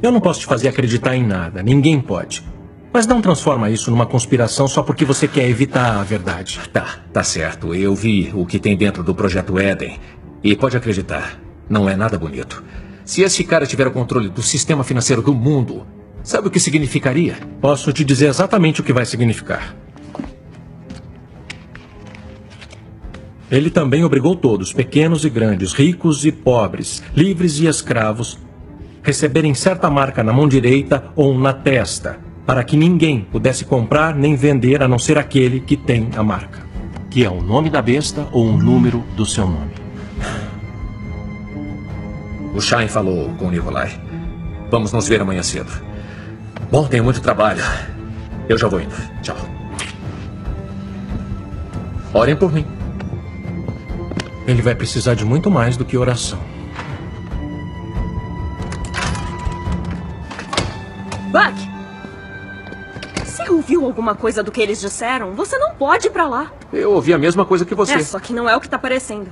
Eu não posso te fazer acreditar em nada. Ninguém pode. Mas não transforma isso numa conspiração só porque você quer evitar a verdade. Tá certo. Eu vi o que tem dentro do Projeto Éden. E pode acreditar, não é nada bonito. Se esse cara tiver o controle do sistema financeiro do mundo, sabe o que significaria? Posso te dizer exatamente o que vai significar. Ele também obrigou todos, pequenos e grandes, ricos e pobres, livres e escravos, receberem certa marca na mão direita ou na testa, para que ninguém pudesse comprar nem vender a não ser aquele que tem a marca, que é o nome da besta ou um número do seu nome. O Shine falou com o Nikolai. Vamos nos ver amanhã cedo. Bom, tenho muito trabalho. Eu já vou indo. Tchau. Orem por mim. Ele vai precisar de muito mais do que oração. Buck! Você ouviu alguma coisa do que eles disseram? Você não pode ir pra lá. Eu ouvi a mesma coisa que você. Só que não é o que tá parecendo.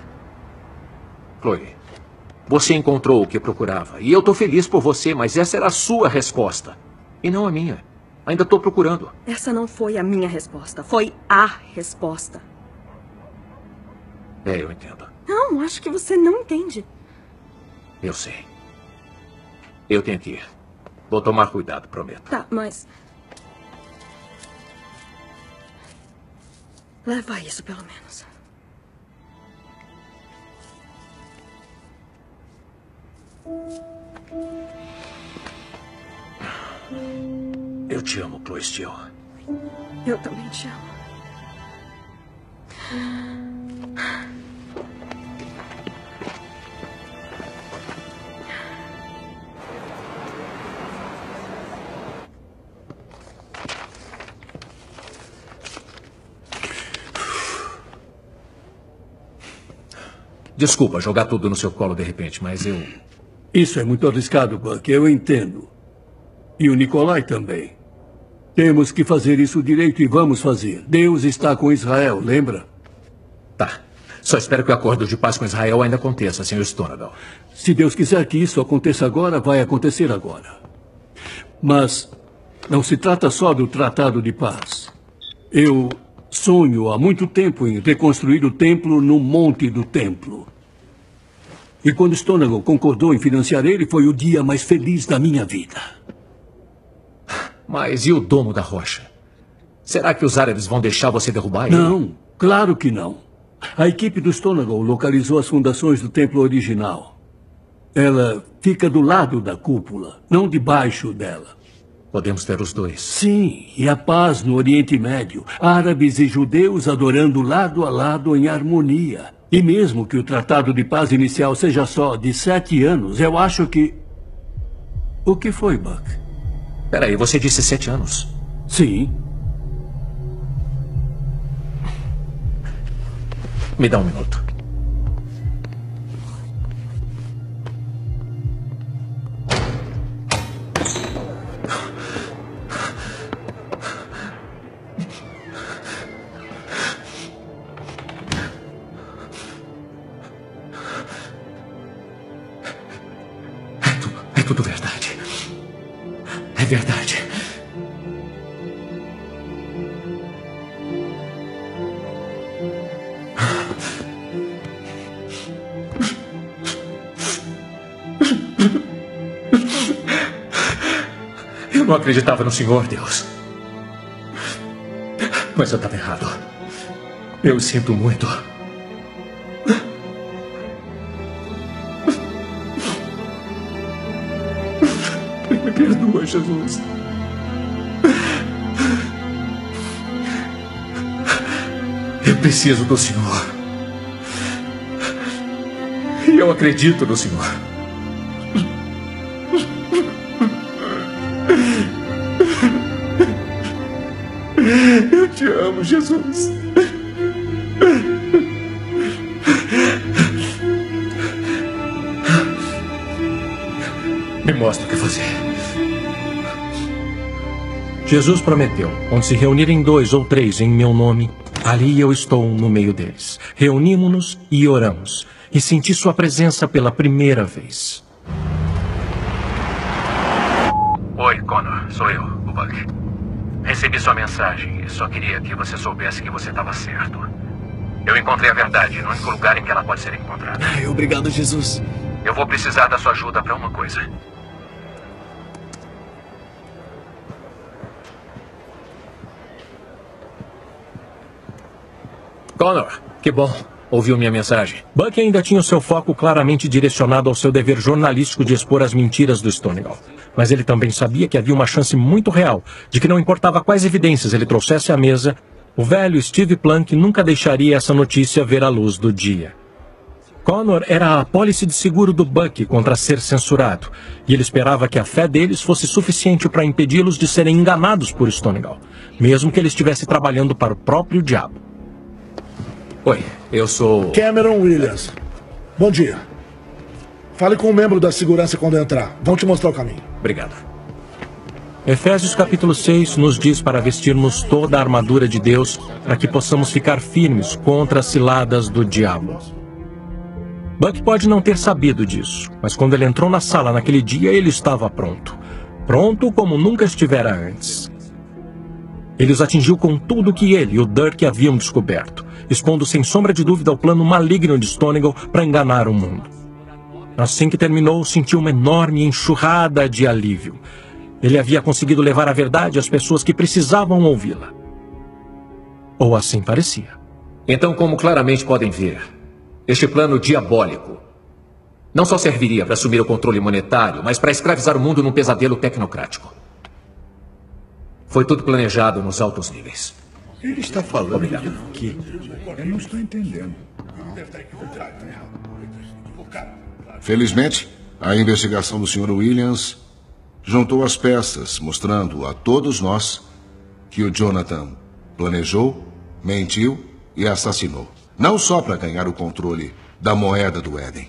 Chloe, você encontrou o que procurava. E eu tô feliz por você, mas essa era a sua resposta. E não a minha. Ainda tô procurando. Essa não foi a minha resposta. Foi a resposta. Eu entendo. Não, acho que você não entende. Eu sei. Eu tenho que ir. Vou tomar cuidado, prometo. Tá, mas... leva isso, pelo menos. Eu te amo, Chloe Steele. Eu também te amo. Desculpa jogar tudo no seu colo de repente, mas eu... Isso é muito arriscado, Buck. Eu entendo. E o Nikolai também. Temos que fazer isso direito e vamos fazer. Deus está com Israel, lembra? Tá. Só espero que o acordo de paz com Israel ainda aconteça, Sr. Stonegal. Se Deus quiser que isso aconteça agora, vai acontecer agora. Mas não se trata só do Tratado de Paz. Eu sonho há muito tempo em reconstruir o templo no Monte do Templo. E quando Stonegal concordou em financiar ele, foi o dia mais feliz da minha vida. Mas e o Domo da Rocha? Será que os árabes vão deixar você derrubar ele? Não, claro que não. A equipe do Stonegal localizou as fundações do templo original. Ela fica do lado da cúpula, não debaixo dela. Podemos ter os dois. Sim, e a paz no Oriente Médio. Árabes e judeus adorando lado a lado em harmonia. E mesmo que o Tratado de Paz inicial seja só de 7 anos, eu acho que... O que foi, Buck? Peraí, você disse 7 anos? Sim. Me dá um minuto. É tudo verdade. É verdade. Eu não acreditava no Senhor, Deus. Mas eu estava errado. Eu sinto muito. Me perdoa, Jesus. Eu preciso do Senhor. E eu acredito no Senhor. Eu te amo, Jesus. Me mostra o que fazer. Jesus prometeu: onde se reunirem 2 ou 3 em meu nome, ali eu estou no meio deles. Reunimos-nos e oramos. E senti sua presença pela primeira vez. Oi, Connor. Sou eu, o Buck. Recebi sua mensagem e só queria que você soubesse que você estava certo. Eu encontrei a verdade no único lugar em que ela pode ser encontrada. Obrigado, Jesus. Eu vou precisar da sua ajuda para uma coisa. Connor, que bom. Ouviu minha mensagem. Buck ainda tinha o seu foco claramente direcionado ao seu dever jornalístico de expor as mentiras do Stonegal. Mas ele também sabia que havia uma chance muito real de que não importava quais evidências ele trouxesse à mesa, o velho Steve Plank nunca deixaria essa notícia ver a luz do dia. Connor era a apólice de seguro do Buck contra ser censurado, e ele esperava que a fé deles fosse suficiente para impedi-los de serem enganados por Stonegal, mesmo que ele estivesse trabalhando para o próprio diabo. Oi, eu sou... Cameron Williams. Bom dia. Fale com um membro da segurança quando entrar. Vão te mostrar o caminho. Obrigado. Efésios capítulo 6 nos diz para vestirmos toda a armadura de Deus para que possamos ficar firmes contra as ciladas do diabo. Buck pode não ter sabido disso, mas quando ele entrou na sala naquele dia, ele estava pronto. Pronto como nunca estivera antes. Ele os atingiu com tudo que ele e o Dirk haviam descoberto, expondo sem sombra de dúvida o plano maligno de Stonegal para enganar o mundo. Assim que terminou, sentiu uma enorme enxurrada de alívio. Ele havia conseguido levar a verdade às pessoas que precisavam ouvi-la. Ou assim parecia. Então, como claramente podem ver, este plano diabólico não só serviria para assumir o controle monetário, mas para escravizar o mundo num pesadelo tecnocrático. Foi tudo planejado nos altos níveis. Ele está falando. Obrigado. Que eu não estou entendendo. Felizmente, a investigação do Sr. Williams juntou as peças, mostrando a todos nós que o Jonathan planejou, mentiu e assassinou. Não só para ganhar o controle da moeda do Éden,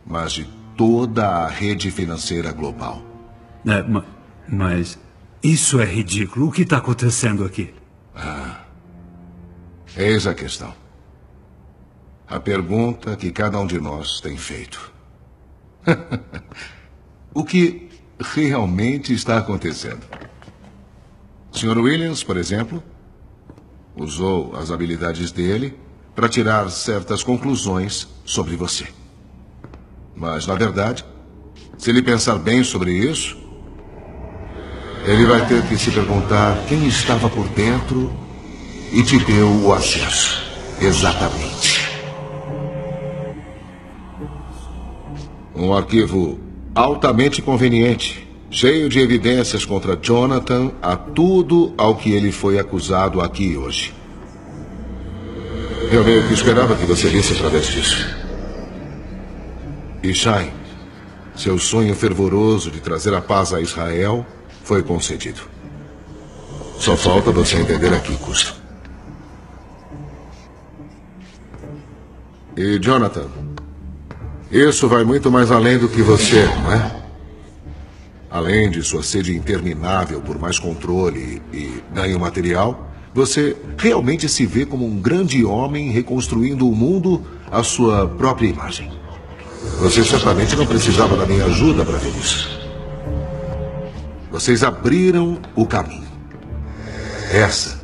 mas de toda a rede financeira global. Mas isso é ridículo. O que está acontecendo aqui? Eis a questão. A pergunta que cada um de nós tem feito. O que realmente está acontecendo? Sr. Williams, por exemplo, usou as habilidades dele para tirar certas conclusões sobre você. Mas, na verdade, se ele pensar bem sobre isso, ele vai ter que se perguntar quem estava por dentro e te deu o acesso. Exatamente. Um arquivo altamente conveniente, cheio de evidências contra Jonathan, a tudo ao que ele foi acusado aqui hoje. Eu meio que esperava que você visse através disso. E Shine, seu sonho fervoroso de trazer a paz a Israel foi concedido. Só falta você entender a que custo. E Jonathan, isso vai muito mais além do que você, não é? Além de sua sede interminável por mais controle e ganho material, você realmente se vê como um grande homem reconstruindo o mundo à sua própria imagem. Você certamente não precisava da minha ajuda para ver isso. Vocês abriram o caminho. Essa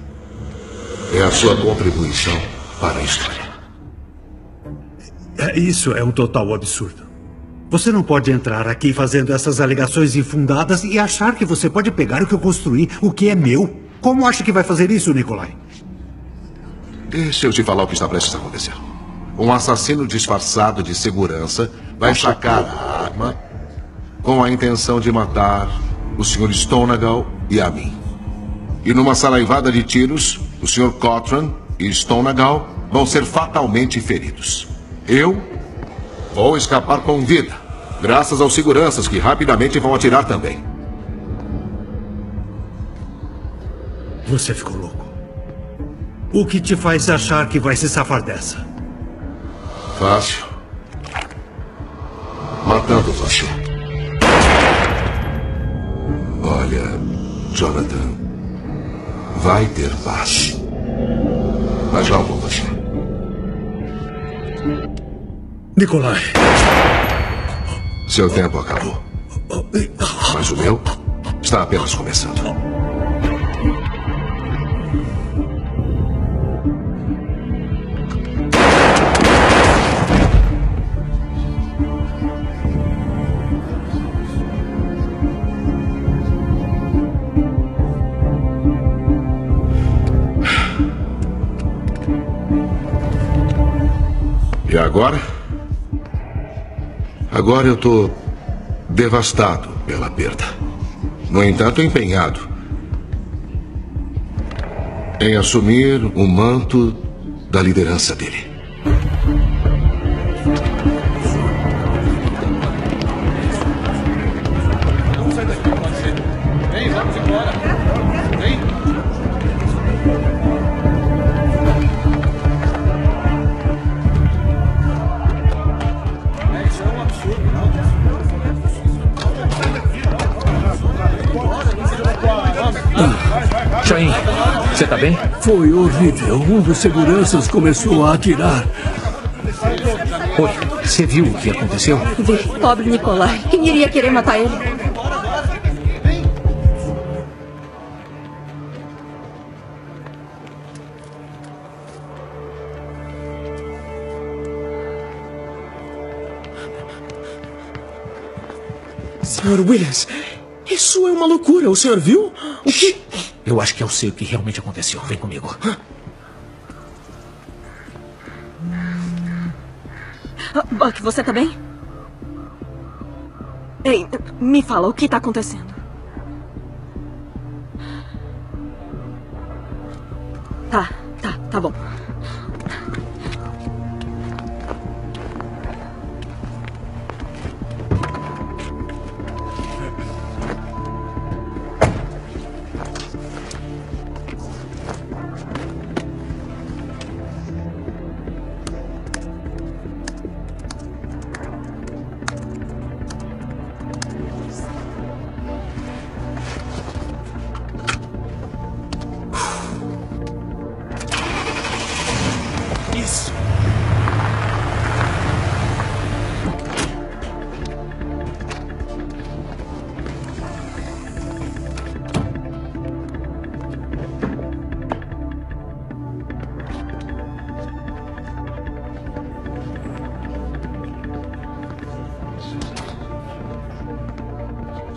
é a sua contribuição para a história. Isso é um total absurdo. Você não pode entrar aqui fazendo essas alegações infundadas e achar que você pode pegar o que eu construí, o que é meu. Como acha que vai fazer isso, Nikolai? Deixa eu te falar o que está prestes a acontecer. Um assassino disfarçado de segurança vai sacar a arma com a intenção de matar o Sr. Stonegal e a mim. E numa saraivada de tiros, o Sr. Cochran e Stonegal vão ser fatalmente feridos. Eu vou escapar com vida, graças aos seguranças que rapidamente vão atirar também. Você ficou louco. O que te faz achar que vai se safar dessa? Fácil. Matando você. Olha, Jonathan, vai ter paz. Mas não com você. Nikolai. Seu tempo acabou. Mas o meu está apenas começando. E agora? Agora eu estou devastado pela perda. No entanto, empenhado em assumir o manto da liderança dele. Vamos sair daqui, pode ser. Vem, vamos embora. Vem. Isso é um absurdo, não? Shain, você tá bem? Foi horrível. Um dos seguranças começou a atirar. Oi, você viu o que aconteceu? Vi. Pobre Nikolai. Quem iria querer matar ele? Sr. Williams, isso é uma loucura. O senhor viu? O que... Eu acho que eu sei o que realmente aconteceu. Vem comigo. Buck, você tá bem? Ei, me fala, o que tá acontecendo? Tá bom.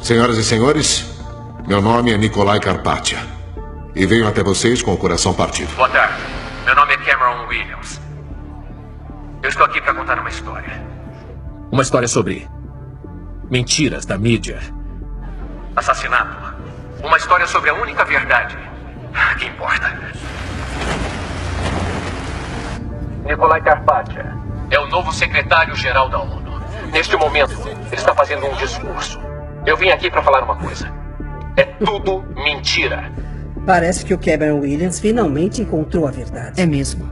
Senhoras e senhores, meu nome é Nikolai Karpatia. E venho até vocês com o coração partido. Boa tarde. Meu nome é Cameron Williams. Eu estou aqui para contar uma história. Uma história sobre mentiras da mídia. Assassinato. Uma história sobre a única verdade que importa. Nikolai Karpatia é o novo secretário-geral da ONU. Neste momento, ele está fazendo um discurso. Eu vim aqui para falar uma coisa. É tudo mentira. Parece que o Cameron Williams finalmente encontrou a verdade. É mesmo.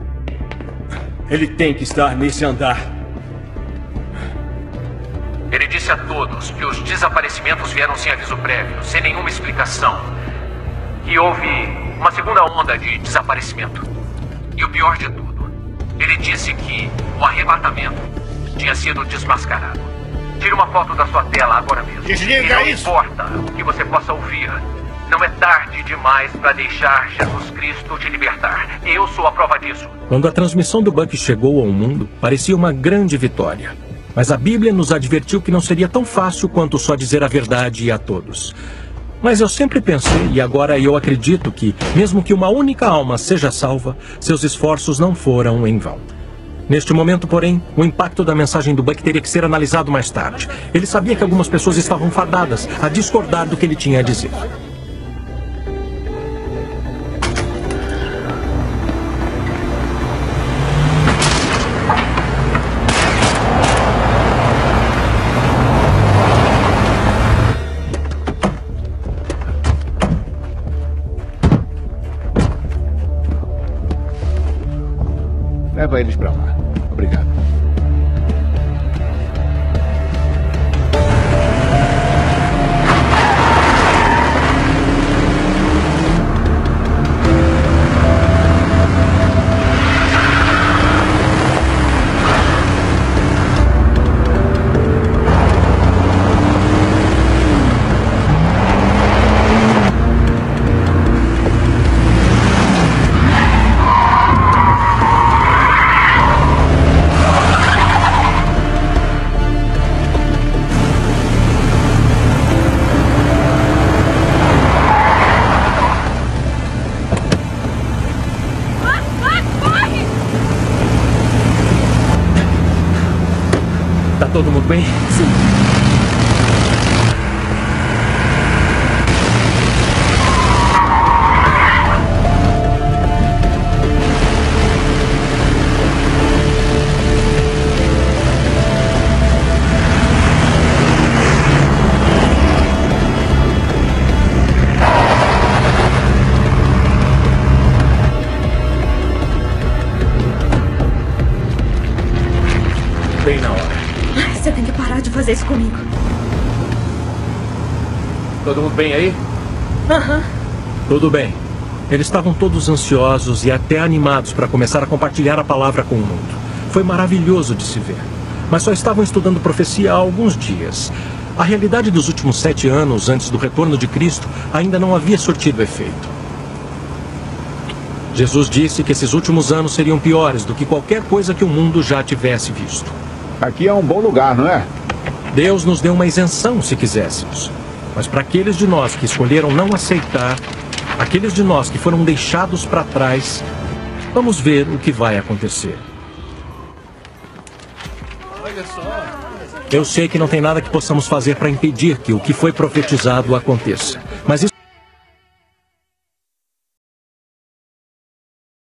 Ele tem que estar nesse andar. Ele disse a todos que os desaparecimentos vieram sem aviso prévio, sem nenhuma explicação. Que houve uma segunda onda de desaparecimento. E o pior de tudo, ele disse que o arrebatamento tinha sido desmascarado. Tire uma foto da sua tela agora mesmo. Desliga isso! Não importa o que você possa ouvir. Não é tarde demais para deixar Jesus Cristo te libertar. Eu sou a prova disso. Quando a transmissão do Buck chegou ao mundo, parecia uma grande vitória. Mas a Bíblia nos advertiu que não seria tão fácil quanto só dizer a verdade a todos. Mas eu sempre pensei, e agora eu acredito que, mesmo que uma única alma seja salva, seus esforços não foram em vão. Neste momento, porém, o impacto da mensagem do Buck teria que ser analisado mais tarde. Ele sabia que algumas pessoas estavam fadadas a discordar do que ele tinha a dizer. Leva eles pra lá. Obrigado. Todo mundo bem? Sim. Bem na hora. Você tem que parar de fazer isso comigo. Todo mundo bem aí? Aham. Tudo bem. Eles estavam todos ansiosos e até animados para começar a compartilhar a palavra com o mundo. Foi maravilhoso de se ver. Mas só estavam estudando profecia há alguns dias. A realidade dos últimos 7 anos, antes do retorno de Cristo, ainda não havia surtido efeito. Jesus disse que esses últimos anos seriam piores do que qualquer coisa que o mundo já tivesse visto. Aqui é um bom lugar, não é? Deus nos deu uma isenção se quiséssemos. Mas para aqueles de nós que escolheram não aceitar, aqueles de nós que foram deixados para trás, vamos ver o que vai acontecer. Olha só. Eu sei que não tem nada que possamos fazer para impedir que o que foi profetizado aconteça. Mas isso